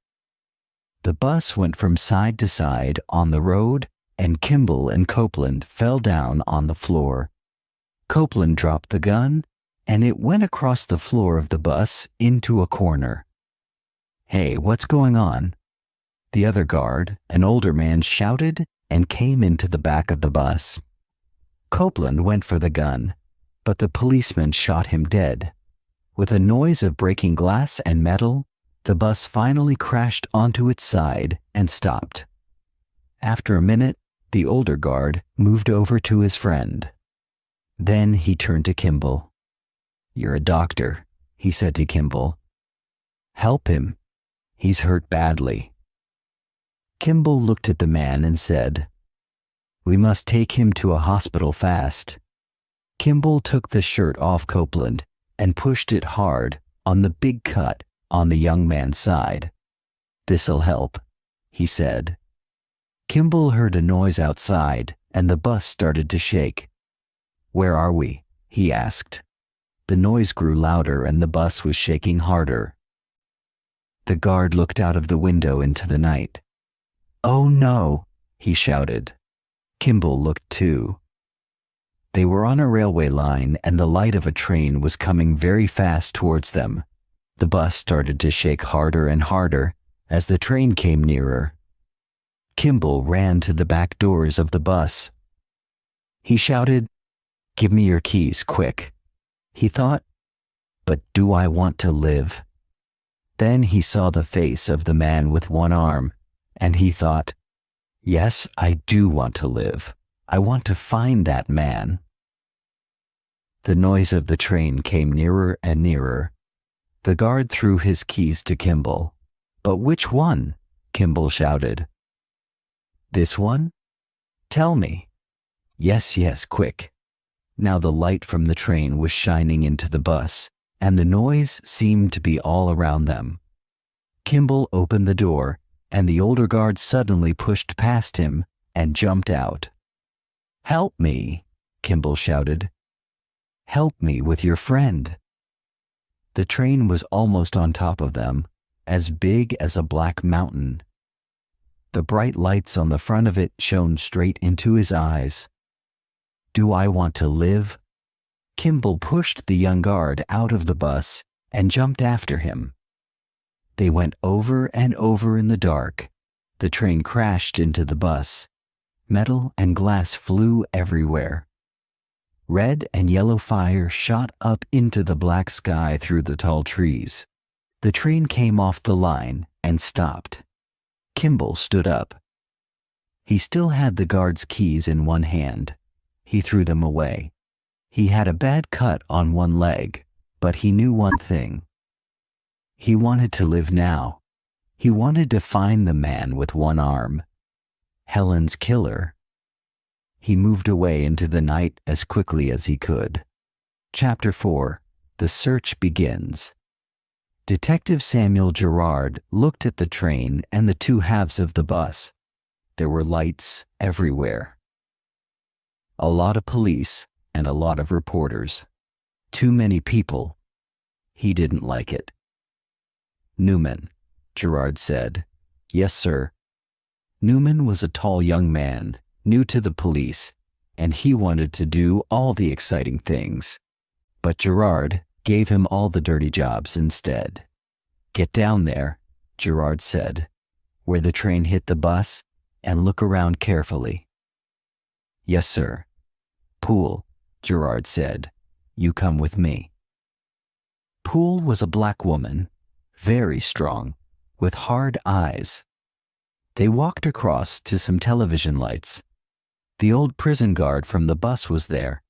The bus went from side to side on the road, and Kimble and Copeland fell down on the floor. Copeland dropped the gun, and it went across the floor of the bus into a corner. "Hey, what's going on?" The other guard, an older man, shouted and came into the back of the bus. Copeland went for the gun, but the policeman shot him dead. With a noise of breaking glass and metal, the bus finally crashed onto its side and stopped. After a minute, the older guard moved over to his friend. Then he turned to Kimble. "You're a doctor," he said to Kimble. "Help him. He's hurt badly." Kimble looked at the man and said, "We must take him to a hospital fast." Kimble took the shirt off Copeland and pushed it hard on the big cut on the young man's side. "This'll help," he said. Kimble heard a noise outside, and the bus started to shake. "Where are we?" he asked. The noise grew louder, and the bus was shaking harder. The guard looked out of the window into the night. "Oh no!" he shouted. Kimble looked too. They were on a railway line, and the light of a train was coming very fast towards them. The bus started to shake harder and harder as the train came nearer. Kimble ran to the back doors of the bus. He shouted, "Give me your keys, quick." He thought, "But do I want to live?" Then he saw the face of the man with one arm, and he thought, "Yes, I do want to live. I want to find that man." The noise of the train came nearer and nearer. The guard threw his keys to Kimble. "But which one?" Kimble shouted. "This one? Tell me." "Yes, yes, quick." Now the light from the train was shining into the bus, and the noise seemed to be all around them. Kimble opened the door, and the older guard suddenly pushed past him and jumped out. "Help me," Kimble shouted. "Help me with your friend." The train was almost on top of them, as big as a black mountain. The bright lights on the front of it shone straight into his eyes. "Do I want to live?" Kimble pushed the young guard out of the bus and jumped after him. They went over and over in the dark. The train crashed into the bus. Metal and glass flew everywhere. Red and yellow fire shot up into the black sky through the tall trees. The train came off the line and stopped. Kimble stood up. He still had the guard's keys in one hand. He threw them away. He had a bad cut on one leg, but he knew one thing. He wanted to live now. He wanted to find the man with one arm, Helen's killer. He moved away into the night as quickly as he could. Chapter 4. The Search Begins. Detective Samuel Gerard looked at the train and the two halves of the bus. There were lights everywhere. A lot of police and a lot of reporters. Too many people. He didn't like it. "Newman," Gerard said. "Yes, sir." Newman was a tall young man, new to the police, and he wanted to do all the exciting things. But Gerard gave him all the dirty jobs instead. "Get down there," Gerard said, "where the train hit the bus, and look around carefully." "Yes, sir." "Poole," Gerard said, "you come with me." Poole was a black woman, very strong, with hard eyes. They walked across to some television lights. The old prison guard from the bus was there.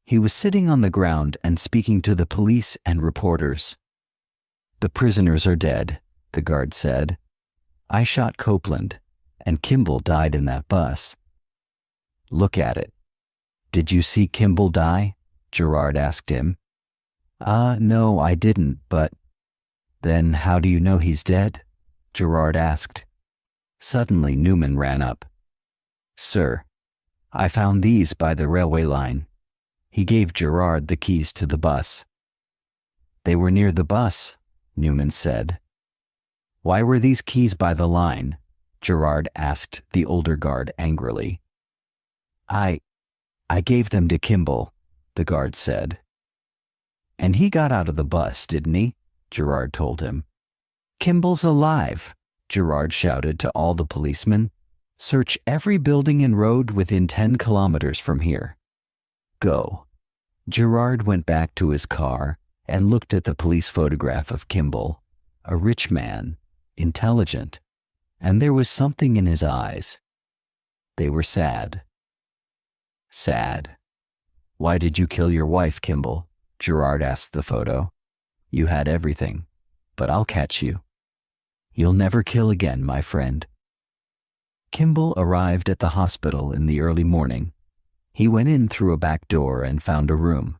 He was sitting on the ground and speaking to the police and reporters. "The prisoners are dead," the guard said. "I shot Copeland, and Kimble died in that bus. Look at it." Did you see Kimble die? Gerard asked him. No, I didn't, but... Then how do you know he's dead? Gerard asked. Suddenly Newman ran up. Sir, I found these by the railway line. He gave Gerard the keys to the bus. They were near the bus, Newman said. Why were these keys by the line? Gerard asked the older guard angrily. I gave them to Kimble, the guard said. And he got out of the bus, didn't he? Gerard told him. Kimble's alive, Gerard shouted to all the policemen. Search every building and road within 10 kilometers from here. Go. Gerard went back to his car and looked at the police photograph of Kimble, a rich man, intelligent, and there was something in his eyes. They were sad. Sad. Why did you kill your wife, Kimble? Gerard asked the photo. You had everything, but I'll catch you. You'll never kill again, my friend. Kimble arrived at the hospital in the early morning. He went in through a back door and found a room.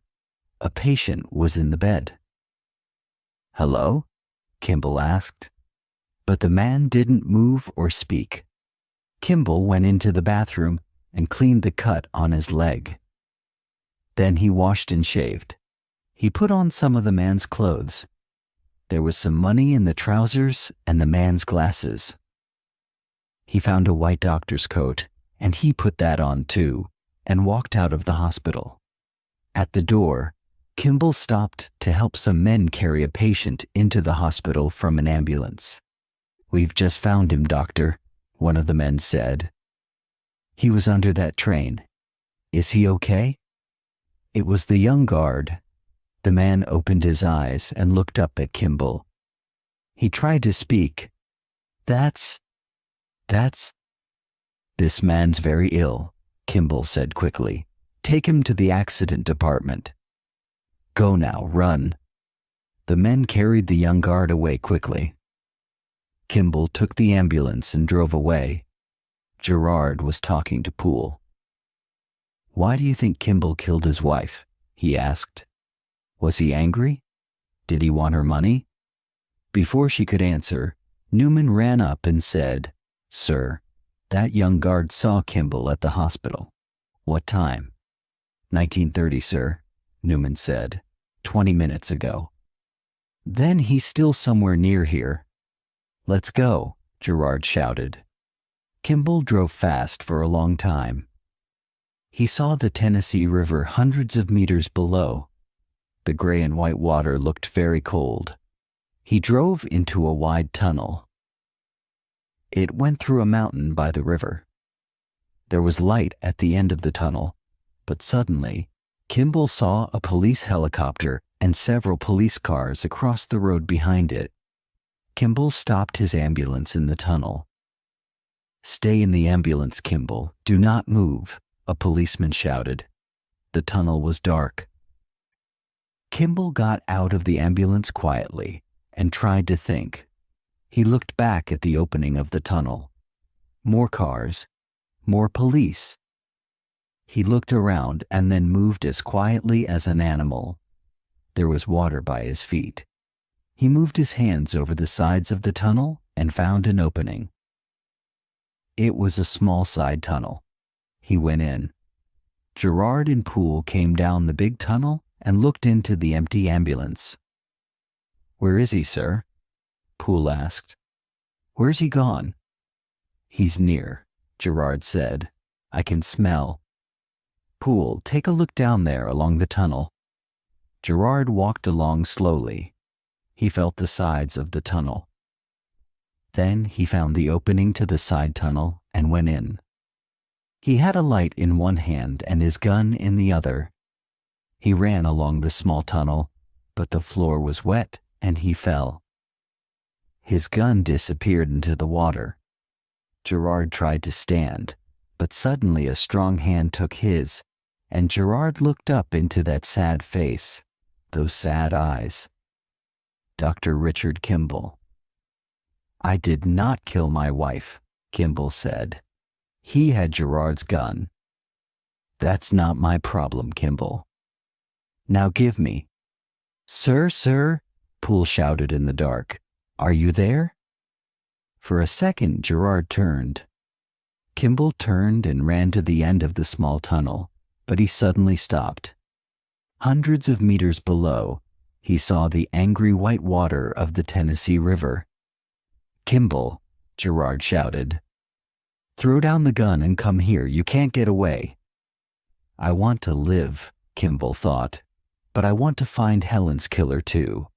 A patient was in the bed. Hello? Kimble asked. But the man didn't move or speak. Kimble went into the bathroom and cleaned the cut on his leg. Then he washed and shaved. He put on some of the man's clothes. There was some money in the trousers and the man's glasses. He found a white doctor's coat, and he put that on too, and walked out of the hospital. At the door, Kimble stopped to help some men carry a patient into the hospital from an ambulance. We've just found him, doctor, one of the men said. He was under that train. Is he okay? It was the young guard. The man opened his eyes and looked up at Kimble. He tried to speak. That's... This man's very ill, Kimble said quickly. Take him to the accident department. Go now, run. The men carried the young guard away quickly. Kimble took the ambulance and drove away. Gerard was talking to Poole. Why do you think Kimble killed his wife? He asked. Was he angry? Did he want her money? Before she could answer, Newman ran up and said, Sir, that young guard saw Kimble at the hospital. What time? 19:30, sir, Newman said. 20 minutes ago. Then he's still somewhere near here. Let's go, Gerard shouted. Kimble drove fast for a long time. He saw the Tennessee River hundreds of meters below. The gray and white water looked very cold. He drove into a wide tunnel. It went through a mountain by the river. There was light at the end of the tunnel, but suddenly, Kimble saw a police helicopter and several police cars across the road behind it. Kimble stopped his ambulance in the tunnel. Stay in the ambulance, Kimble. Do not move, a policeman shouted. The tunnel was dark. Kimble got out of the ambulance quietly and tried to think. He looked back at the opening of the tunnel. More cars, more police. He looked around and then moved as quietly as an animal. There was water by his feet. He moved his hands over the sides of the tunnel and found an opening. It was a small side tunnel. He went in. Gerard and Poole came down the big tunnel and looked into the empty ambulance. Where is he, sir? Poole asked. Where's he gone? He's near, Gerard said. I can smell. Poole, take a look down there along the tunnel. Gerard walked along slowly. He felt the sides of the tunnel. Then he found the opening to the side tunnel and went in. He had a light in one hand and his gun in the other. He ran along the small tunnel, but the floor was wet and he fell. His gun disappeared into the water. Gerard tried to stand, but suddenly a strong hand took his, and Gerard looked up into that sad face, those sad eyes. Dr. Richard Kimble. I did not kill my wife, Kimble said. He had Gerard's gun. That's not my problem, Kimble. Now give me. Sir, sir, Poole shouted in the dark. Are you there? For a second, Gerard turned. Kimble turned and ran to the end of the small tunnel, but he suddenly stopped. Hundreds of meters below, he saw the angry white water of the Tennessee River. Kimble, Gerard shouted. Throw down the gun and come here. You can't get away. I want to live, Kimble thought, but I want to find Helen's killer too.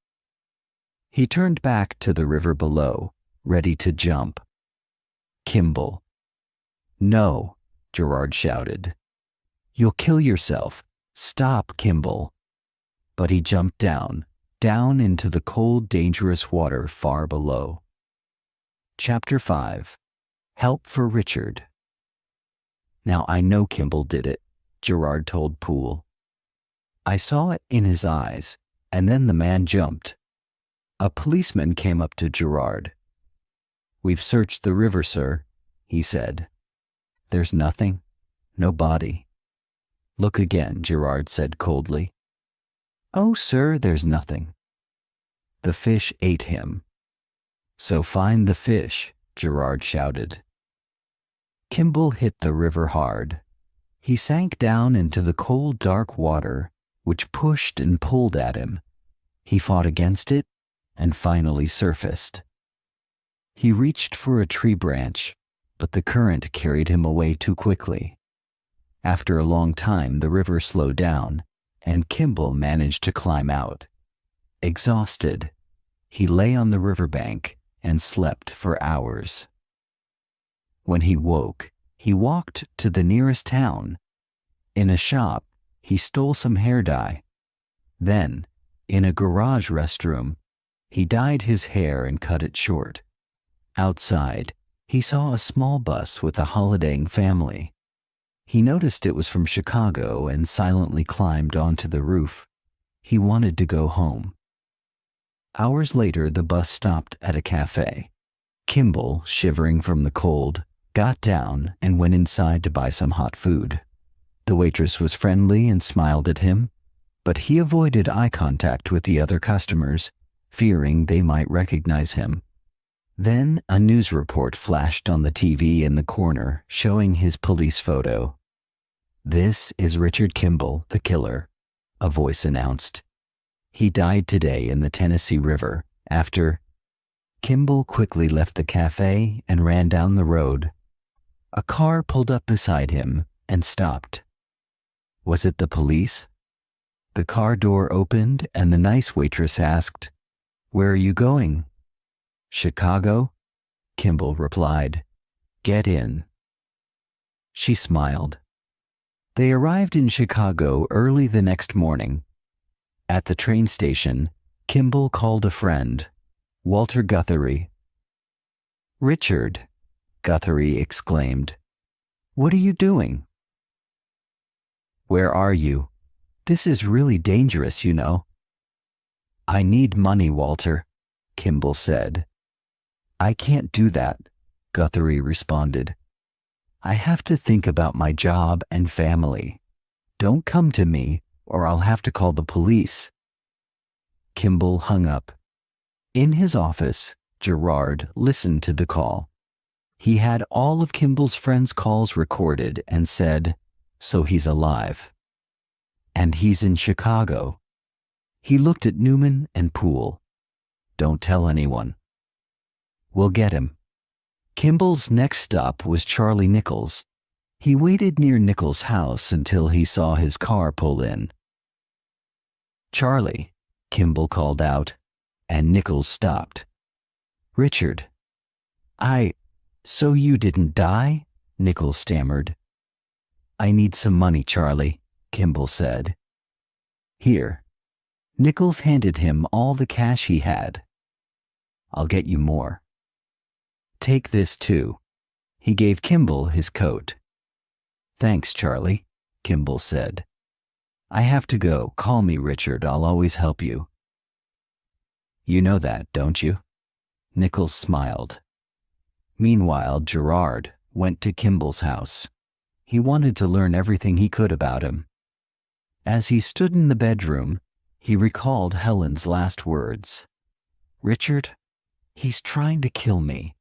He turned back to the river below, ready to jump. Kimble. No, Gerard shouted. You'll kill yourself. Stop, Kimble. But he jumped down into the cold, dangerous water far below. Chapter 5. Help for Richard. Now I know Kimble did it, Gerard told Poole. I saw it in his eyes, and then the man jumped. A policeman came up to Gerard. We've searched the river, sir, he said. There's nothing, no body. Look again, Gerard said coldly. Oh, sir, there's nothing. The fish ate him. So find the fish, Gerard shouted. Kimble hit the river hard. He sank down into the cold, dark water, which pushed and pulled at him. He fought against it and finally surfaced. He reached for a tree branch, but the current carried him away too quickly. After a long time, the river slowed down, and Kimble managed to climb out. Exhausted, he lay on the riverbank and slept for hours. When he woke, he walked to the nearest town. In a shop, he stole some hair dye. Then, in a garage restroom, he dyed his hair and cut it short. Outside, he saw a small bus with a holidaying family. He noticed it was from Chicago and silently climbed onto the roof. He wanted to go home. Hours later, the bus stopped at a cafe. Kimble, shivering from the cold, got down and went inside to buy some hot food. The waitress was friendly and smiled at him, but he avoided eye contact with the other customers, fearing they might recognize him. Then a news report flashed on the TV in the corner, showing his police photo. This is Richard Kimble, the killer, a voice announced. He died today in the Tennessee River after... Kimble quickly left the cafe and ran down the road. A car pulled up beside him and stopped. Was it the police? The car door opened and the nice waitress asked, "Where are you going?" "Chicago," Kimble replied. "Get in." She smiled. They arrived in Chicago early the next morning. At the train station, Kimble called a friend, Walter Guthrie. "Richard," Guthrie exclaimed. "What are you doing?" "Where are you? This is really dangerous, you know." "I need money, Walter," Kimble said. "I can't do that," Guthrie responded. "I have to think about my job and family. Don't come to me, or I'll have to call the police." Kimble hung up. In his office, Gerard listened to the call. He had all of Kimble's friends' calls recorded and said, "So he's alive. And he's in Chicago." He looked at Newman and Poole. "Don't tell anyone. We'll get him." Kimble's next stop was Charlie Nichols. He waited near Nichols' house until he saw his car pull in. "Charlie," Kimble called out, and Nichols stopped. "Richard." So you didn't die?" Nichols stammered. "I need some money, Charlie," Kimble said. "Here." Nichols handed him all the cash he had. "I'll get you more." "Take this too." He gave Kimble his coat. "Thanks, Charlie," Kimble said. "I have to go. Call me, Richard. I'll always help you." "You know that, don't you?" Nichols smiled. Meanwhile, Gerard went to Kimble's house. He wanted to learn everything he could about him. As he stood in the bedroom, he recalled Helen's last words. "Richard, he's trying to kill me."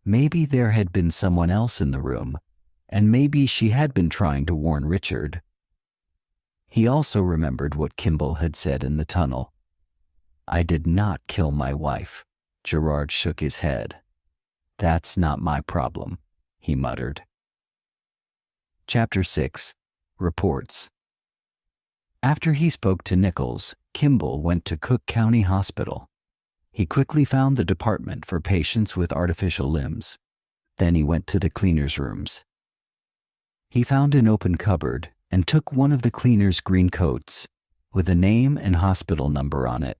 Maybe there had been someone else in the room, and maybe she had been trying to warn Richard. He also remembered what Kimble had said in the tunnel. "I did not kill my wife." Gerard shook his head. "That's not my problem," he muttered. Chapter 6. Reports. After he spoke to Nichols, Kimble went to Cook County Hospital. He quickly found the department for patients with artificial limbs. Then he went to the cleaners' rooms. He found an open cupboard and took one of the cleaners' green coats with a name and hospital number on it.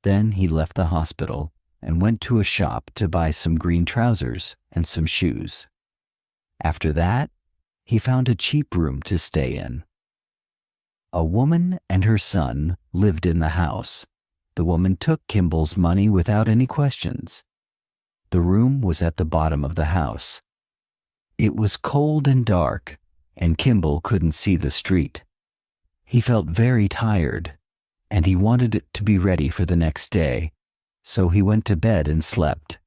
Then he left the hospital and went to a shop to buy some green trousers and some shoes. After that, he found a cheap room to stay in. A woman and her son lived in the house. The woman took Kimble's money without any questions. The room was at the bottom of the house. It was cold and dark, and Kimble couldn't see the street. He felt very tired, and he wanted it to be ready for the next day, so he went to bed and slept.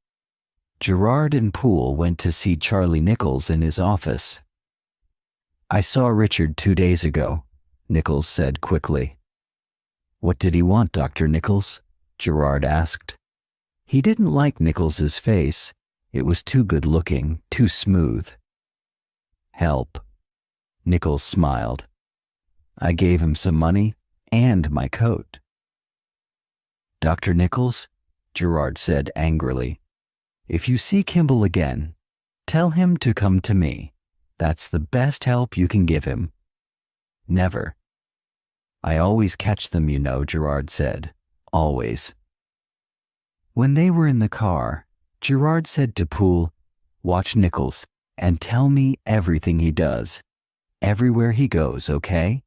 Gerard and Poole went to see Charlie Nichols in his office. "I saw Richard 2 days ago," Nichols said quickly. "What did he want, Dr. Nichols?" Gerard asked. He didn't like Nichols's face. It was too good-looking, too smooth. "Help." Nichols smiled. "I gave him some money and my coat." "Dr. Nichols," Gerard said angrily, "if you see Kimble again, tell him to come to me. That's the best help you can give him." "Never." "I always catch them, you know," Gerard said. "Always." When they were in the car, Gerard said to Poole, "Watch Nichols and tell me everything he does. Everywhere he goes, okay?"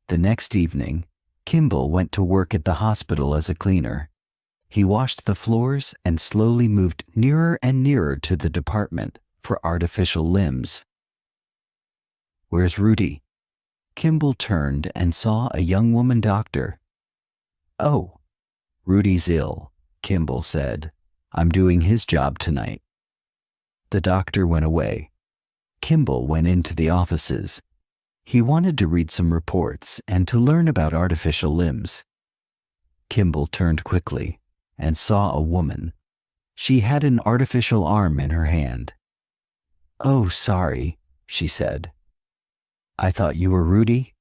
The next evening, Kimble went to work at the hospital as a cleaner. He washed the floors and slowly moved nearer and nearer to the department for artificial limbs. "Where's Rudy?" Kimble turned and saw a young woman doctor. "Oh, Rudy's ill," Kimble said. "I'm doing his job tonight." The doctor went away. Kimble went into the offices. He wanted to read some reports and to learn about artificial limbs. Kimble turned quickly and saw a woman. She had an artificial arm in her hand. "Oh, sorry," she said. "I thought you were Rudy?"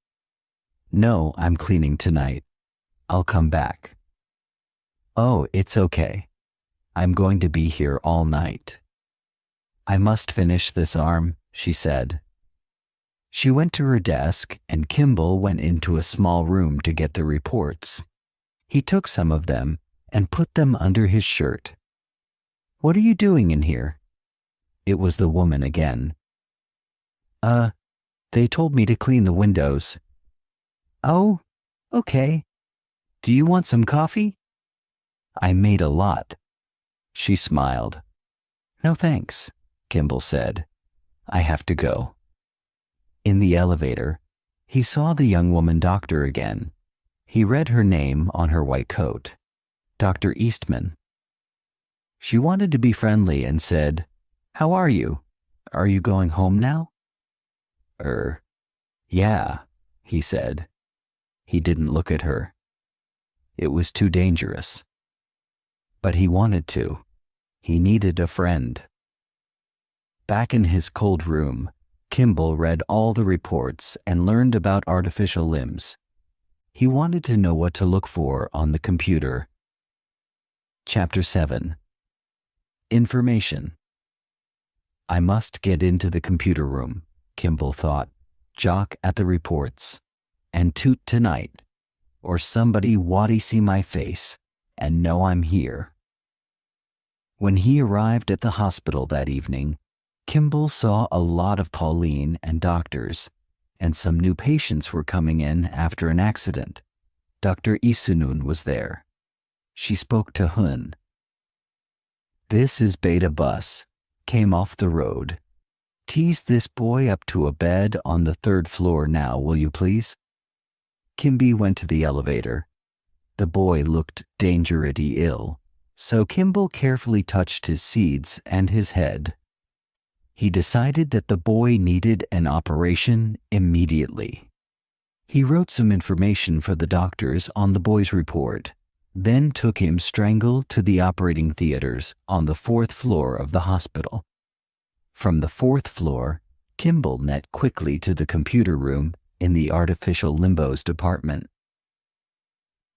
"No, I'm cleaning tonight. I'll come back." "Oh, it's okay. I'm going to be here all night." "I must finish this arm," she said. She went to her desk, and Kimble went into a small room to get the reports. He took some of them and put them under his shirt. "What are you doing in here?" It was the woman again. They told me to clean the windows." "Oh, okay. Do you want some coffee?" "I made a lot." She smiled. "No thanks," Kimble said. "I have to go." In the elevator, he saw the young woman doctor again. He read her name on her white coat. Dr. Eastman. She wanted to be friendly and said, "How are you? Are you going home now?" Yeah," he said. He didn't look at her. It was too dangerous. But he wanted to. He needed a friend. Back in his cold room, Kimble read all the reports and learned about artificial limbs. He wanted to know what to look for on the computer. Chapter 7. Information. I must get into the computer room, Kimble thought, jock at the reports, and toot tonight, or somebody waddy see my face and know I'm here. When he arrived at the hospital that evening, Kimble saw a lot of Pauline and doctors, and some new patients were coming in after an accident. Dr. Isunun was there. She spoke to Hun. "This is Beta Bus. Came off the road. Tease this boy up to a bed on the 3rd floor now, will you please? Kimby went to the elevator. The boy looked dangerously ill, so Kimble carefully touched his seeds and his head. He decided that the boy needed an operation immediately. He wrote some information for the doctors on the boy's report, then took him strangled to the operating theaters on the 4th floor of the hospital. From the 4th floor, Kimble net quickly to the computer room in the artificial limbos department.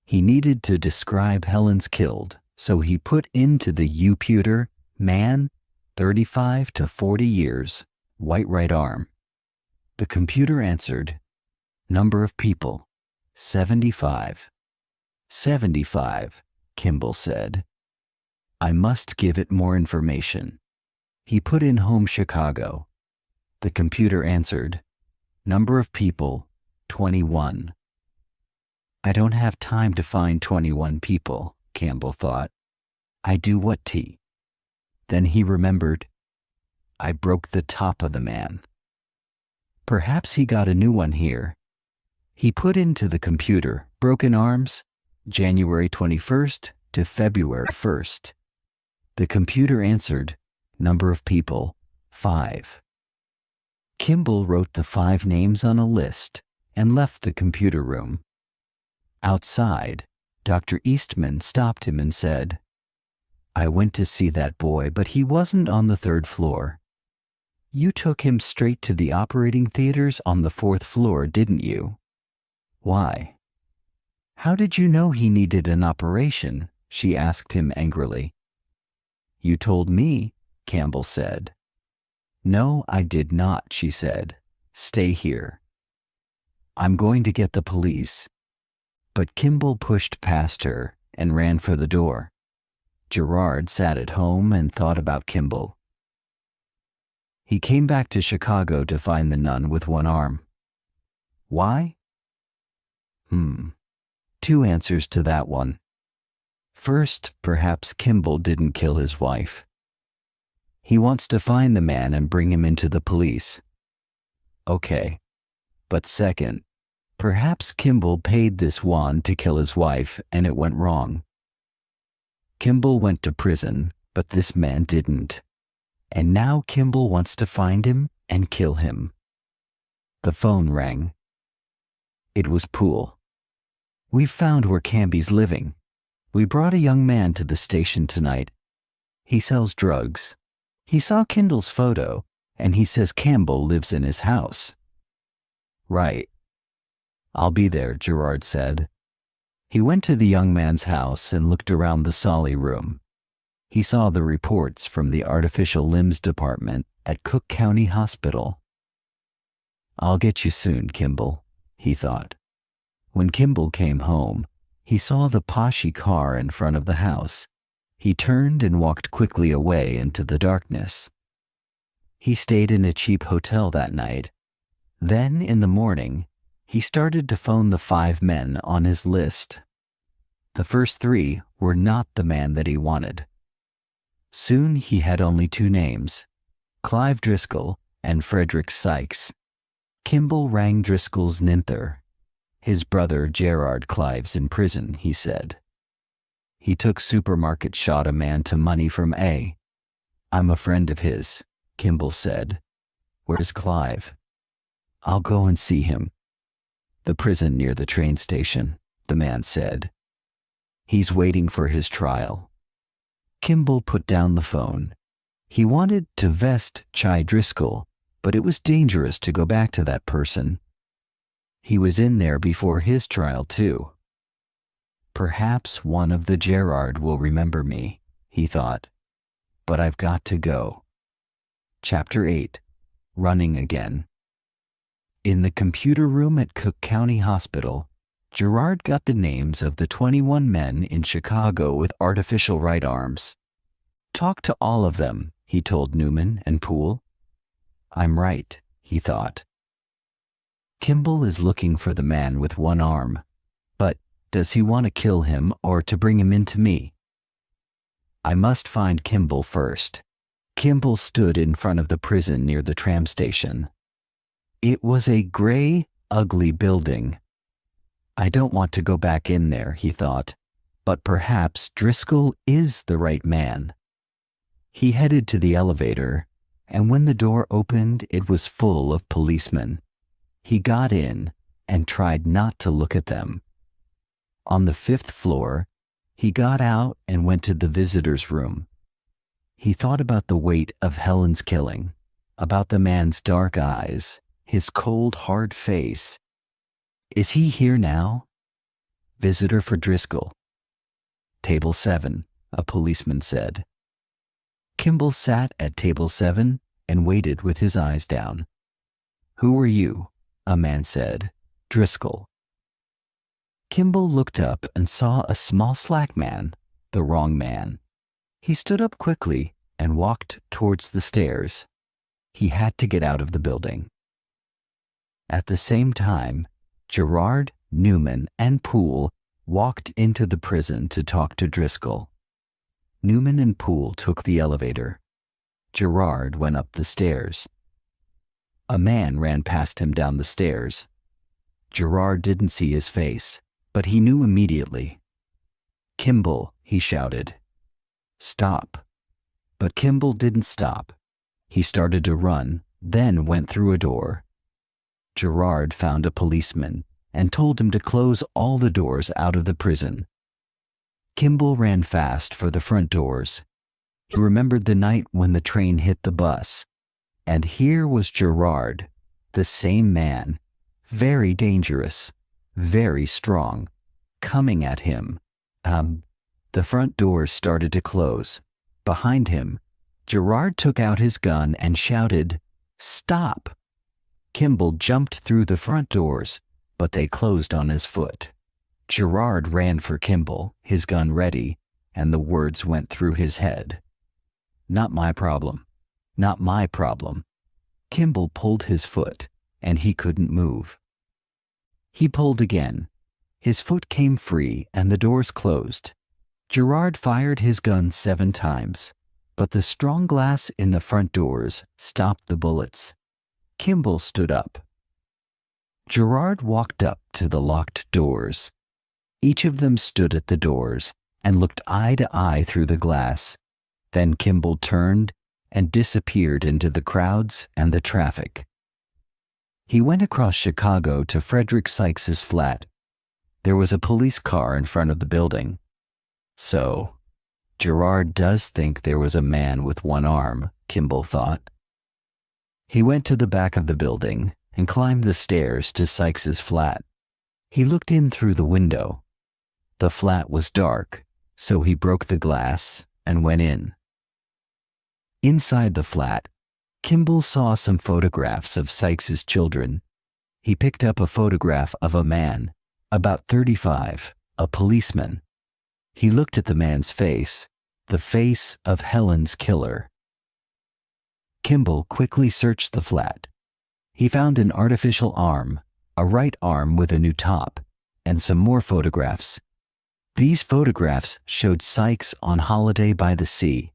He needed to describe Helen's killed, so he put into the U-puter, man, 35 to 40 years, white right arm. The computer answered, number of people, 75. 75, Kimble said. I must give it more information. He put in home Chicago. The computer answered, number of people, 21. I don't have time to find 21 people, Campbell thought. I do what, T? Then he remembered, I broke the top of the man. Perhaps he got a new one here. He put into the computer, broken arms, January 21st to February 1st. The computer answered, number of people, 5. Kimble wrote the 5 names on a list and left the computer room. Outside, Dr. Eastman stopped him and said, I went to see that boy, but he wasn't on the 3rd floor. You took him straight to the operating theaters on the 4th floor, didn't you? Why? How did you know he needed an operation? She asked him angrily. You told me, Campbell said. No, I did not, she said. Stay here. I'm going to get the police. But Kimble pushed past her and ran for the door. Gerard sat at home and thought about Kimble. He came back to Chicago to find the nun with one arm. Why? 2 answers to that one. First, perhaps Kimble didn't kill his wife. He wants to find the man and bring him into the police. Okay. But second, perhaps Kimble paid this wand to kill his wife and it went wrong. Kimble went to prison, but this man didn't. And now Kimble wants to find him and kill him. The phone rang. It was Poole. We've found where Camby's living. We brought a young man to the station tonight. He sells drugs. He saw Kindle's photo, and he says Campbell lives in his house. Right. I'll be there, Gerard said. He went to the young man's house and looked around the Solly room. He saw the reports from the artificial limbs department at Cook County Hospital. I'll get you soon, Kimble, he thought. When Kimble came home, he saw the poshy car in front of the house. He turned and walked quickly away into the darkness. He stayed in a cheap hotel that night. Then, in the morning, he started to phone the 5 men on his list. The first 3 were not the man that he wanted. Soon he had only 2 names, Clive Driscoll and Frederick Sykes. Kimble rang Driscoll's Ninther. His brother Gerard Clive's in prison, he said. He took supermarket shot a man to money from A. I'm a friend of his, Kimble said. Where's Clive? I'll go and see him. The prison near the train station, the man said. He's waiting for his trial. Kimble put down the phone. He wanted to vest Chai Driscoll, but it was dangerous to go back to that person. He was in there before his trial, too. Perhaps one of the Gerard will remember me, he thought. But I've got to go. Chapter 8. Running Again. In the computer room at Cook County Hospital, Gerard got the names of the 21 men in Chicago with artificial right arms. Talk to all of them, he told Newman and Poole. I'm right, he thought. Kimble is looking for the man with one arm, but does he want to kill him or to bring him into me? I must find Kimble first. Kimble stood in front of the prison near the tram station. It was a gray, ugly building. I don't want to go back in there, he thought, but perhaps Driscoll is the right man. He headed to the elevator, and when the door opened, it was full of policemen. He got in and tried not to look at them. On the 5th floor, he got out and went to the visitor's room. He thought about the weight of Helen's killing, about the man's dark eyes, his cold, hard face. Is he here now? Visitor for Driscoll. Table 7, a policeman said. Kimble sat at table 7 and waited with his eyes down. Who are you? A man said. Driscoll. Kimble looked up and saw a small slack man, the wrong man. He stood up quickly and walked towards the stairs. He had to get out of the building. At the same time, Gerard, Newman, and Poole walked into the prison to talk to Driscoll. Newman and Poole took the elevator. Gerard went up the stairs. A man ran past him down the stairs. Gerard didn't see his face, but he knew immediately. Kimble, he shouted. Stop. But Kimble didn't stop. He started to run, then went through a door. Gerard found a policeman and told him to close all the doors out of the prison. Kimble ran fast for the front doors. He remembered the night when the train hit the bus. And here was Gerard, the same man, very dangerous, very strong, coming at him. The front doors started to close. Behind him, Gerard took out his gun and shouted, "Stop!" Kimble jumped through the front doors, but they closed on his foot. Gerard ran for Kimble, his gun ready, and the words went through his head. Not my problem. Not my problem. Kimble pulled his foot, and he couldn't move. He pulled again. His foot came free, and the doors closed. Gerard fired his gun 7 times, but the strong glass in the front doors stopped the bullets. Kimble stood up. Gerard walked up to the locked doors. Each of them stood at the doors and looked eye to eye through the glass. Then Kimble turned and disappeared into the crowds and the traffic. He went across Chicago to Frederick Sykes's flat. There was a police car in front of the building. So, Gerard does think there was a man with one arm, Kimble thought. He went to the back of the building and climbed the stairs to Sykes's flat. He looked in through the window. The flat was dark, so he broke the glass and went in. Inside the flat, Kimble saw some photographs of Sykes's children. He picked up a photograph of a man, about 35, a policeman. He looked at the man's face, the face of Helen's killer. Kimble quickly searched the flat. He found an artificial arm, a right arm with a new top, and some more photographs. These photographs showed Sykes on holiday by the sea.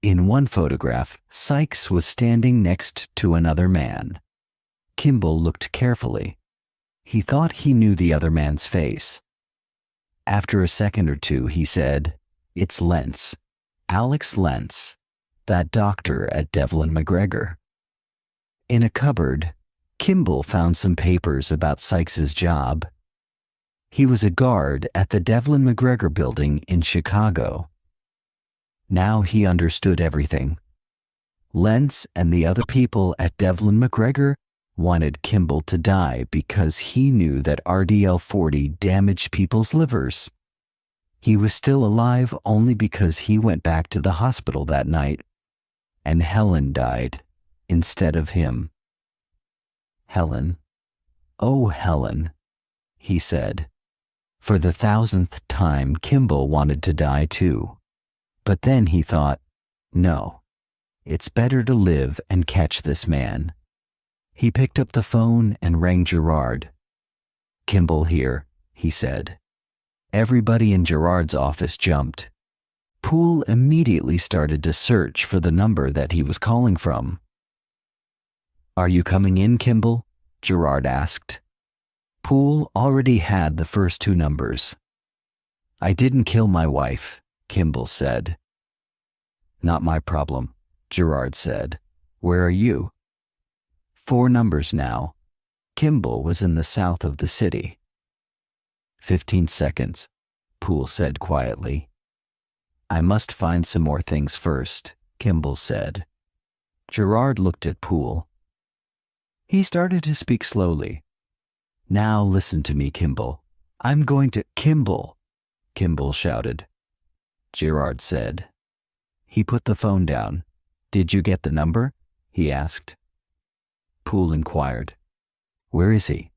In one photograph, Sykes was standing next to another man. Kimble looked carefully. He thought he knew the other man's face. After a second or two, he said, "It's Lentz, Alex Lentz, that doctor at Devlin McGregor." In a cupboard, Kimble found some papers about Sykes's job. He was a guard at the Devlin McGregor building in Chicago. Now he understood everything. Lentz and the other people at Devlin McGregor wanted Kimble to die because he knew that RDL-40 damaged people's livers. He was still alive only because he went back to the hospital that night, and Helen died instead of him. Helen, oh Helen, he said. For the 1000th time, Kimble wanted to die too. But then he thought, no, it's better to live and catch this man. He picked up the phone and rang Gerard. "Kimble here," he said. Everybody in Gerard's office jumped. Poole immediately started to search for the number that he was calling from. "Are you coming in, Kimble?" Gerard asked. Poole already had the first two numbers. "I didn't kill my wife," Kimble said. "Not my problem," Gerard said. "Where are you?" 4 numbers now. Kimble was in the south of the city. 15 seconds, Poole said quietly. "I must find some more things first," Kimble said. Gerard looked at Poole. He started to speak slowly. "Now listen to me, Kimble. I'm going to—" "Kimble!" Kimble shouted. Gerard said. He put the phone down. "Did you get the number?" he asked. Poole inquired. "Where is he?"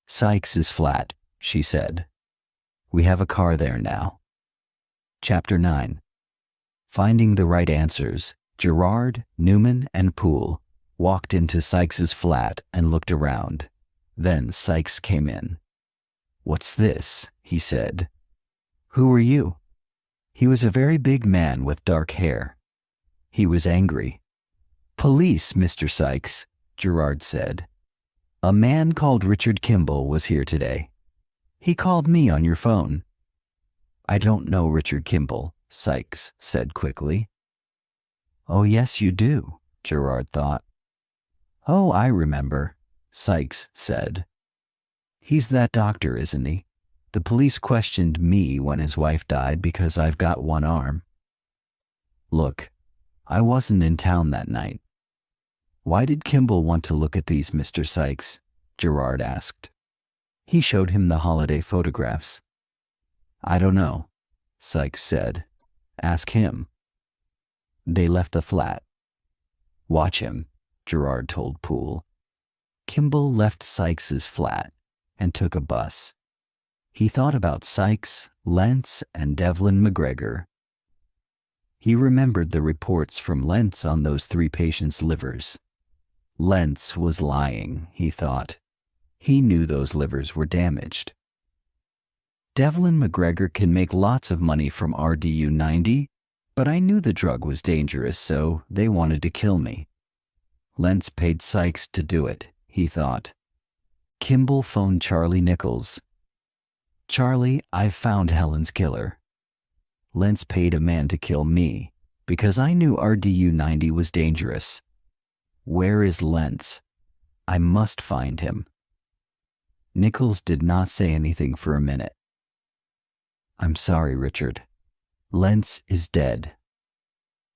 "Sykes' flat," she said. "We have a car there now." Chapter 9. Finding the right answers, Gerard, Newman, and Poole walked into Sykes' flat and looked around. Then Sykes came in. "What's this?" he said. "Who are you?" He was a very big man with dark hair. He was angry. "Police, Mr. Sykes," Gerard said. "A man called Richard Kimble was here today. He called me on your phone." "I don't know Richard Kimble," Sykes said quickly. "Oh, yes, you do," Gerard thought. "Oh, I remember," Sykes said. "He's that doctor, isn't he? The police questioned me when his wife died because I've got one arm." "Look, I wasn't in town that night." "Why did Kimble want to look at these, Mr. Sykes?" Gerard asked. He showed him the holiday photographs. "I don't know," Sykes said. "Ask him." They left the flat. "Watch him," Gerard told Poole. Kimble left Sykes' flat and took a bus. He thought about Sykes, Lentz, and Devlin McGregor. He remembered the reports from Lentz on those 3 patients' livers. Lentz was lying, he thought. He knew those livers were damaged. "Devlin McGregor can make lots of money from RDU-90, but I knew the drug was dangerous, so they wanted to kill me. Lentz paid Sykes to do it," he thought. Kimble phoned Charlie Nichols. "Charlie, I've found Helen's killer. Lentz paid a man to kill me because I knew RDU-90 was dangerous. Where is Lentz? I must find him." Nichols did not say anything for a minute. "I'm sorry, Richard. Lentz is dead."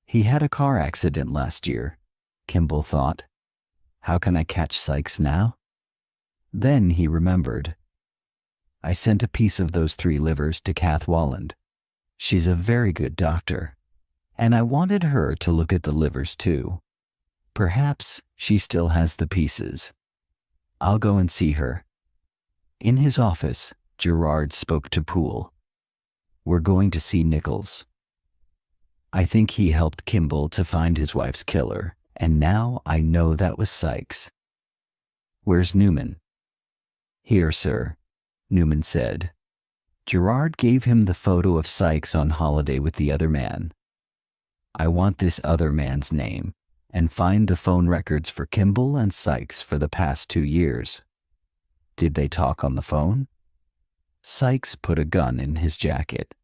"He had a car accident last year," Kimble thought. "How can I catch Sykes now?" Then he remembered. "I sent a piece of those 3 livers to Kath Walland. She's a very good doctor, and I wanted her to look at the livers too. Perhaps she still has the pieces. I'll go and see her." In his office, Gerard spoke to Poole. "We're going to see Nichols. I think he helped Kimble to find his wife's killer, and now I know that was Sykes." "Where's Newman?" "Here, sir," Newman said. Gerard gave him the photo of Sykes on holiday with the other man. "I want this other man's name, and find the phone records for Kimble and Sykes for the past 2 years. Did they talk on the phone?" "Sykes put a gun in his jacket.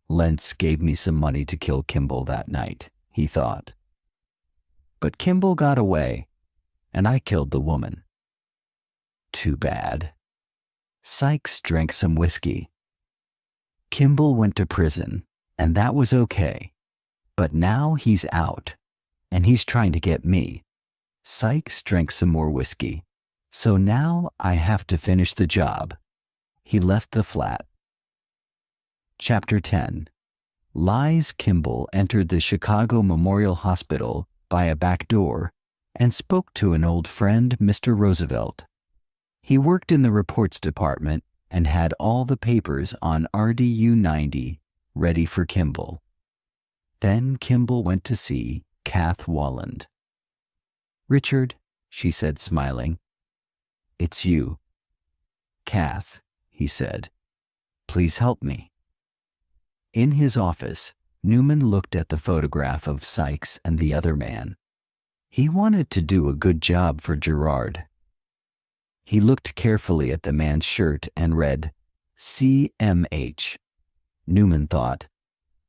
Lentz gave me some money to kill Kimble that night," he thought. "But Kimble got away, and I killed the woman. Too bad." Sykes drank some whiskey. Kimble went to prison, and that was okay. But now he's out, and he's trying to get me. Sykes drank some more whiskey. So now I have to finish the job. He left the flat. Chapter 10. Liz Kimble entered the Chicago Memorial Hospital by a back door and spoke to an old friend, Mr. Roosevelt. He worked in the reports department and had all the papers on RDU-90 ready for Kimble. Then Kimble went to see Kath Walland. "Richard," she said, smiling. "It's you." "Kath," he said. "Please help me." In his office, Newman looked at the photograph of Sykes and the other man. He wanted to do a good job for Gerard. He looked carefully at the man's shirt and read, CMH. Newman thought,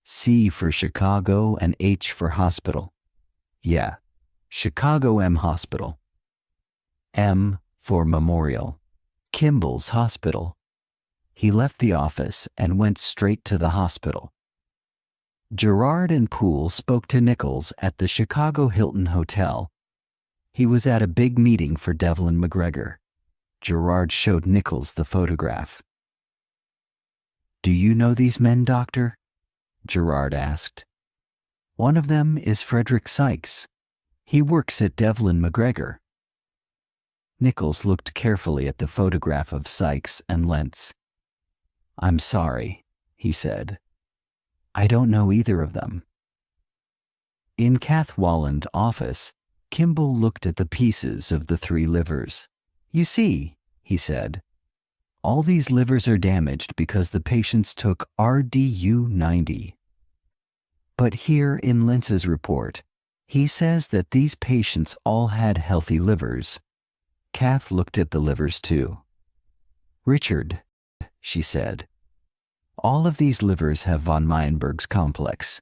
C for Chicago and H for hospital. Yeah, Chicago M Hospital. M for Memorial. Kimble's hospital. He left the office and went straight to the hospital. Gerard and Poole spoke to Nichols at the Chicago Hilton Hotel. He was at a big meeting for Devlin McGregor. Gerard showed Nichols the photograph. Do you know these men, Doctor? Gerard asked. One of them is Frederick Sykes. He works at Devlin McGregor. Nichols looked carefully at the photograph of Sykes and Lentz. I'm sorry, he said. I don't know either of them. In Kath Walland's office, Kimble looked at the pieces of the 3 livers. You see, he said, all these livers are damaged because the patients took RDU-90. But here in Lentz's report, he says that these patients all had healthy livers. Kath looked at the livers too. Richard, she said, all of these livers have von Meyenberg's complex.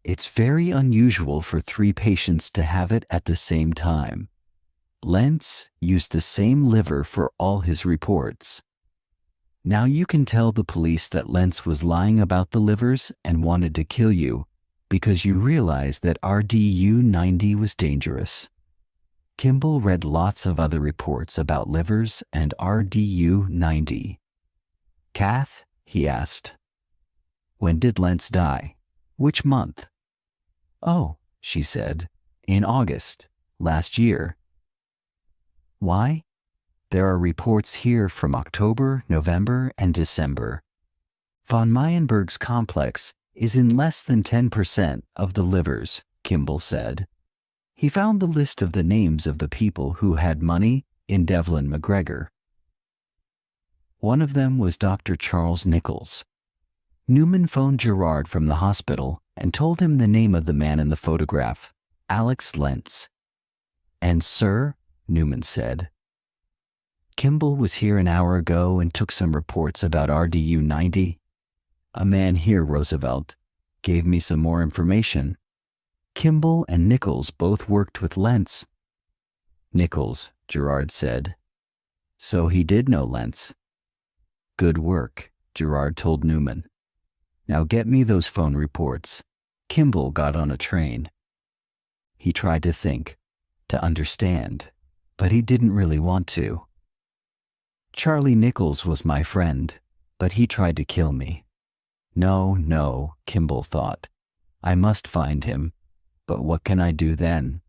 It's very unusual for 3 patients to have it at the same time. Lentz used the same liver for all his reports. Now you can tell the police that Lentz was lying about the livers and wanted to kill you because you realized that RDU-90 was dangerous. Kimble read lots of other reports about livers and RDU-90. Kath, he asked, when did Lentz die? Which month? Oh, she said, in August, last year. Why? There are reports here from October, November, and December. Von Meyenberg's complex is in less than 10% of the livers, Kimble said. He found the list of the names of the people who had money in Devlin McGregor. One of them was Dr. Charles Nichols. Newman phoned Gerard from the hospital and told him the name of the man in the photograph, Alex Lentz. And sir, Newman said, Kimble was here an hour ago and took some reports about RDU-90. A man here, Roosevelt, gave me some more information. Kimble and Nichols both worked with Lentz. Nichols, Gerard said. So he did know Lentz. Good work, Gerard told Newman. Now get me those phone reports. Kimble got on a train. He tried to think, to understand, but he didn't really want to. Charlie Nichols was my friend, but he tried to kill me. No, Kimble thought. I must find him, but what can I do then?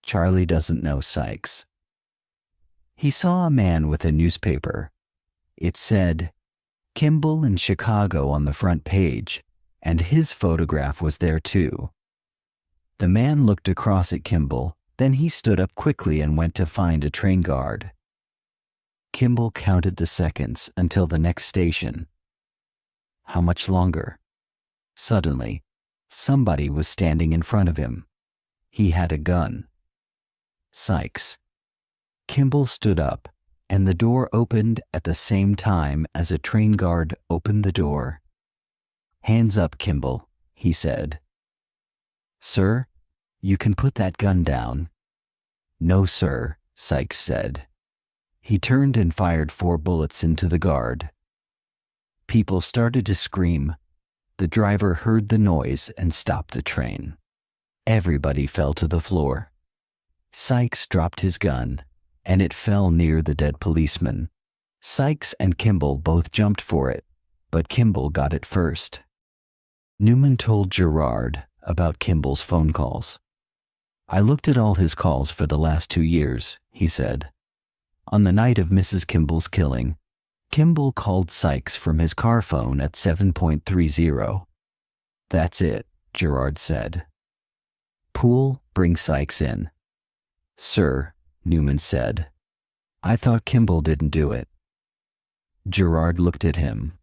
Charlie doesn't know Sykes. He saw a man with a newspaper. It said, Kimble in Chicago on the front page, and his photograph was there too. The man looked across at Kimble, then he stood up quickly and went to find a train guard. Kimble counted the seconds until the next station. How much longer? Suddenly, somebody was standing in front of him. He had a gun. Sykes. Kimble stood up, and the door opened at the same time as a train guard opened the door. Hands up, Kimble, he said. Sir, you can put that gun down. No, sir, Sykes said. He turned and fired 4 bullets into the guard. People started to scream. The driver heard the noise and stopped the train. Everybody fell to the floor. Sykes dropped his gun, and it fell near the dead policeman. Sykes and Kimble both jumped for it, but Kimble got it first. Newman told Gerard about Kimble's phone calls. I looked at all his calls for the last 2 years, he said. On the night of Mrs. Kimble's killing, Kimble called Sykes from his car phone at 7.30. That's it, Gerard said. Poole, bring Sykes in. Sir, Newman said. I thought Kimble didn't do it. Gerard looked at him.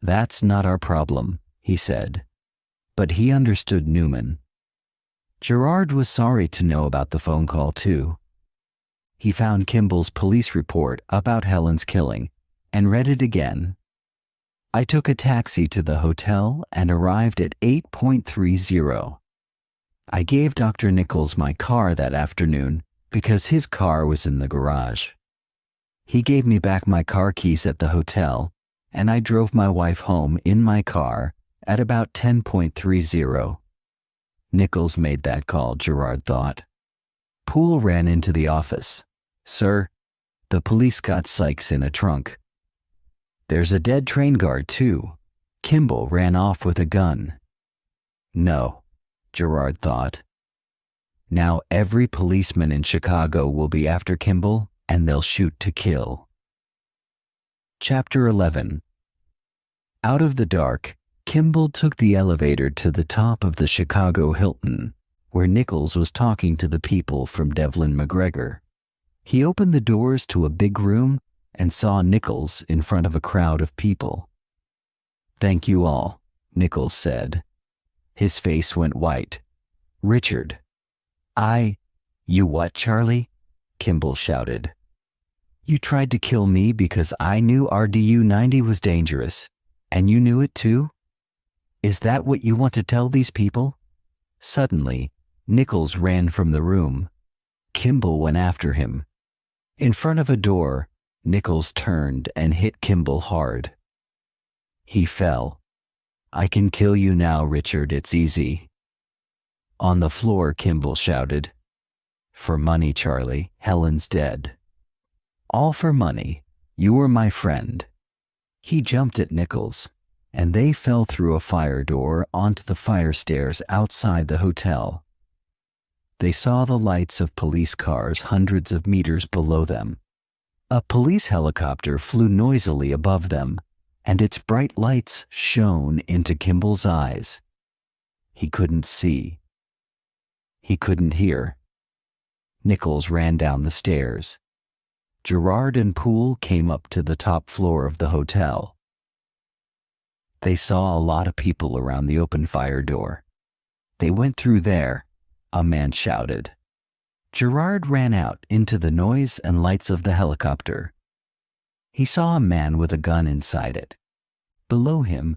That's not our problem, he said. but he understood Newman. Gerard was sorry to know about the phone call too. He found Kimble's police report about Helen's killing and read it again. I took a taxi to the hotel and arrived at 8:30. I gave Dr. Nichols my car that afternoon because his car was in the garage. He gave me back my car keys at the hotel, and I drove my wife home in my car at about 10:30. Nichols made that call, Gerard thought. Poole ran into the office. Sir, the police got Sykes in a trunk. There's a dead train guard, too. Kimble ran off with a gun. No, Gerard thought. Now every policeman in Chicago will be after Kimble, and they'll shoot to kill. Chapter 11. Out of the dark, Kimble took the elevator to the top of the Chicago Hilton, where Nichols was talking to the people from Devlin McGregor. He opened the doors to a big room and saw Nichols in front of a crowd of people. Thank you all, Nichols said. His face went white. Richard. You what, Charlie? Kimble shouted. You tried to kill me because I knew RDU-90 was dangerous, and you knew it too? Is that what you want to tell these people? Suddenly, Nichols ran from the room. Kimble went after him. In front of a door, Nichols turned and hit Kimble hard. He fell. I can kill you now, Richard, it's easy. On the floor, Kimble shouted. For money, Charlie, Helen's dead. All for money. You were my friend. He jumped at Nichols, and they fell through a fire door onto the fire stairs outside the hotel. They saw the lights of police cars hundreds of meters below them. A police helicopter flew noisily above them, and its bright lights shone into Kimble's eyes. He couldn't see. He couldn't hear. Nichols ran down the stairs. Gerard and Poole came up to the top floor of the hotel. They saw a lot of people around the open fire door. They went through there, a man shouted. Gerard ran out into the noise and lights of the helicopter. He saw a man with a gun inside it. Below him,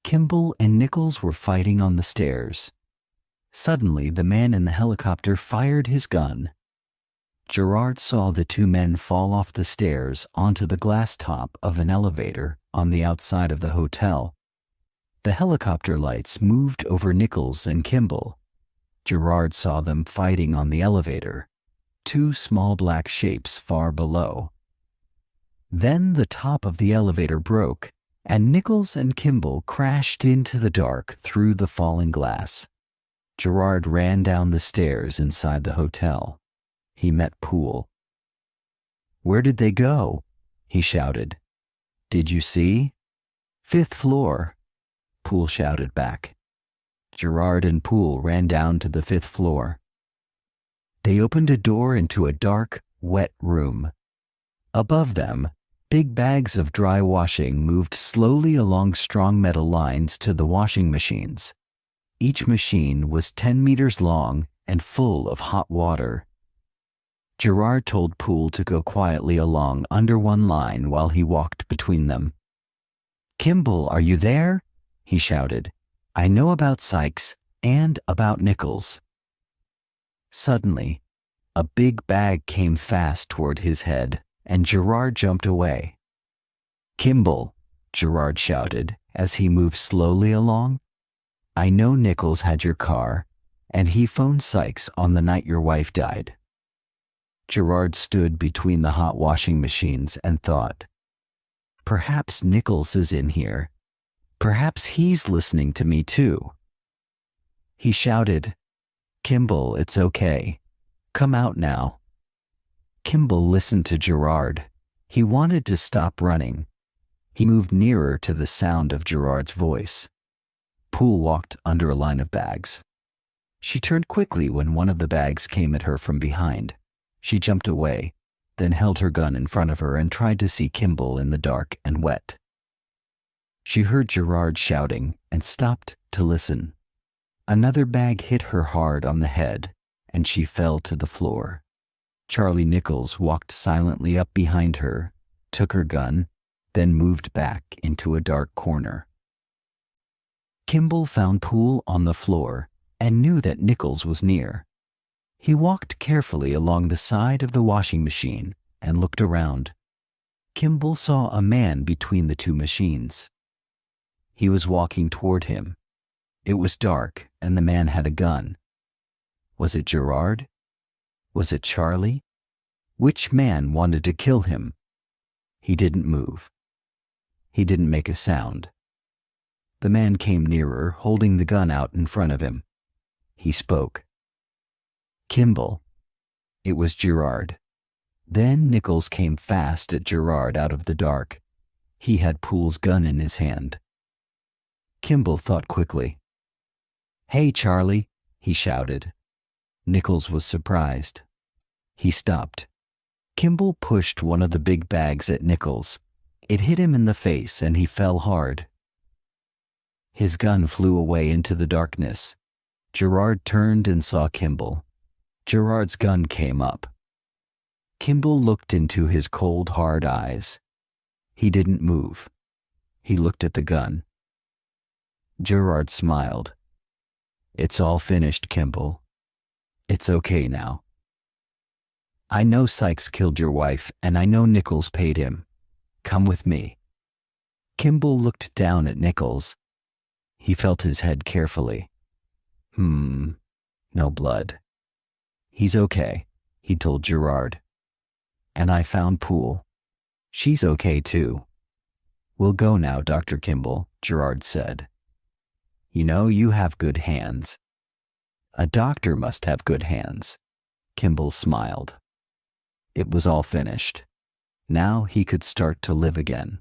Kimble and Nichols were fighting on the stairs. Suddenly, the man in the helicopter fired his gun. Gerard saw the two men fall off the stairs onto the glass top of an elevator on the outside of the hotel. The helicopter lights moved over Nichols and Kimble. Gerard saw them fighting on the elevator, two small black shapes far below. Then the top of the elevator broke, and Nichols and Kimble crashed into the dark through the falling glass. Gerard ran down the stairs inside the hotel. He met Poole. Where did they go? He shouted. Did you see? 5th floor, Poole shouted back. Gerard and Poole ran down to the 5th floor. They opened a door into a dark, wet room. Above them, big bags of dry washing moved slowly along strong metal lines to the washing machines. Each machine was 10 meters long and full of hot water. Gerard told Poole to go quietly along under one line while he walked between them. Kimble, are you there? He shouted. I know about Sykes and about Nichols. Suddenly, a big bag came fast toward his head, and Gerard jumped away. Kimble, Gerard shouted as he moved slowly along. I know Nichols had your car, and he phoned Sykes on the night your wife died. Gerard stood between the hot washing machines and thought, perhaps Nichols is in here. Perhaps he's listening to me too. He shouted, Kimble, it's okay. Come out now. Kimble listened to Gerard. He wanted to stop running. He moved nearer to the sound of Gerard's voice. Poole walked under a line of bags. She turned quickly when one of the bags came at her from behind. She jumped away, then held her gun in front of her and tried to see Kimble in the dark and wet. She heard Gerard shouting and stopped to listen. Another bag hit her hard on the head, and she fell to the floor. Charlie Nichols walked silently up behind her, took her gun, then moved back into a dark corner. Kimble found Poole on the floor and knew that Nichols was near. He walked carefully along the side of the washing machine and looked around. Kimble saw a man between the two machines. He was walking toward him. It was dark, and the man had a gun. Was it Gerard? Was it Charlie? Which man wanted to kill him? He didn't move. He didn't make a sound. The man came nearer, holding the gun out in front of him. He spoke. Kimble. It was Gerard. Then Nichols came fast at Gerard out of the dark. He had Poole's gun in his hand. Kimble thought quickly. "Hey, Charlie," he shouted. Nichols was surprised. He stopped. Kimble pushed one of the big bags at Nichols. It hit him in the face and he fell hard. His gun flew away into the darkness. Gerard turned and saw Kimble. Gerard's gun came up. Kimble looked into his cold, hard eyes. He didn't move. He looked at the gun. Gerard smiled. "It's all finished, Kimble. It's okay now. I know Sykes killed your wife, and I know Nichols paid him. Come with me." Kimble looked down at Nichols. He felt his head carefully. No blood. "He's okay," he told Gerard. "And I found Poole. She's okay too." "We'll go now, Dr. Kimble," Gerard said. "You know, you have good hands." "A doctor must have good hands." Kimble smiled. It was all finished. Now he could start to live again.